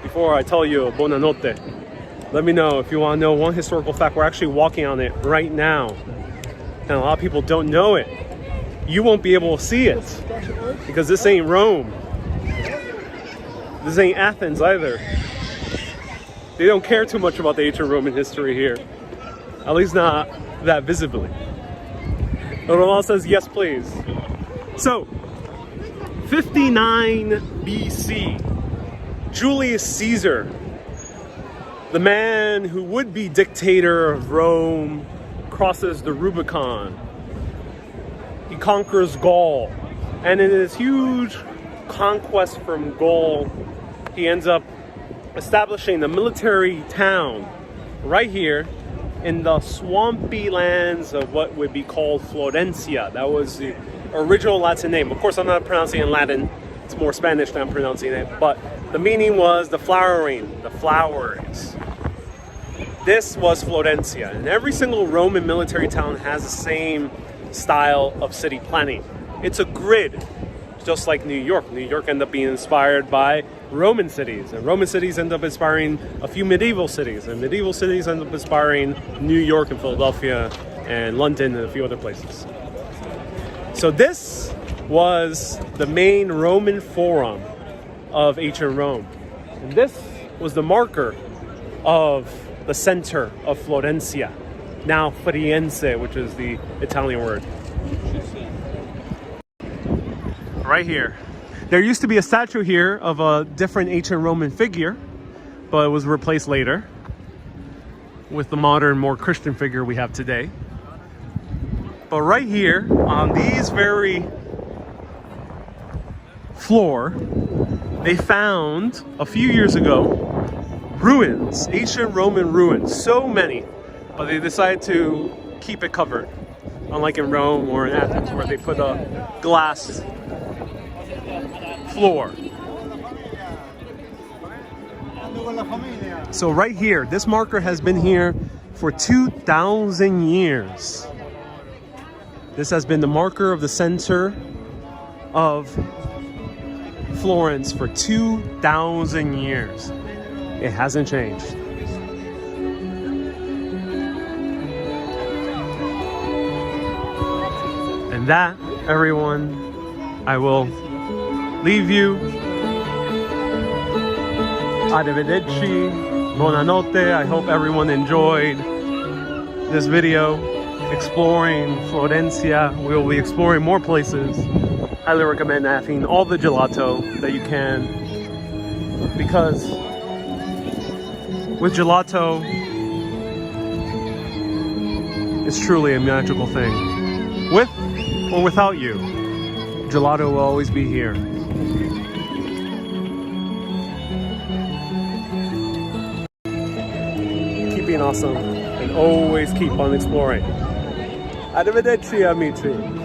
Before I tell you buonanotte? Let me know if you want to know one historical fact. We're actually walking on it right now. And a lot of people don't know it. You won't be able to see it because this ain't Rome. This ain't Athens either. They don't care too much about the ancient Roman history here. At least not that visibly. Roland says, yes, please. So, 59 BC, Julius Caesar, the man who would be dictator of Rome, crosses the Rubicon. He conquers Gaul. And in his huge conquest from Gaul, he ends up establishing a military town right here in the swampy lands of what would be called Florencia. That was the original Latin name. Of course, I'm not pronouncing it in Latin. It's more Spanish than I'm pronouncing it. But the meaning was the flowering, the flowers. This was Florencia. And every single Roman military town has the same style of city planning. It's a grid, just like New York. New York ended up being inspired by Roman cities, and Roman cities end up inspiring a few medieval cities, and medieval cities end up inspiring New York and Philadelphia and London and a few other places. So this was the main Roman forum of ancient Rome. And this was the marker of the center of Florencia, now Firenze, which is the Italian word. Right here. There used to be a statue here of a different ancient Roman figure, but it was replaced later with the modern, more Christian figure we have today. But right here, on these very floor, they found a few years ago ruins, ancient Roman ruins, so many, but they decided to keep it covered, unlike in Rome or in Athens where they put a glass floor. So right here, this marker has been here for 2,000 years. This has been the marker of the center of Florence for 2,000 years. It hasn't changed. And that, everyone, I will leave you. Arrivederci, buonanotte. I hope everyone enjoyed this video exploring Florencia. We will be exploring more places. Highly recommend having all the gelato that you can, because with gelato, it's truly a magical thing. With or without you, gelato will always be here. Keep being awesome and always keep on exploring. Arrivederci, amici.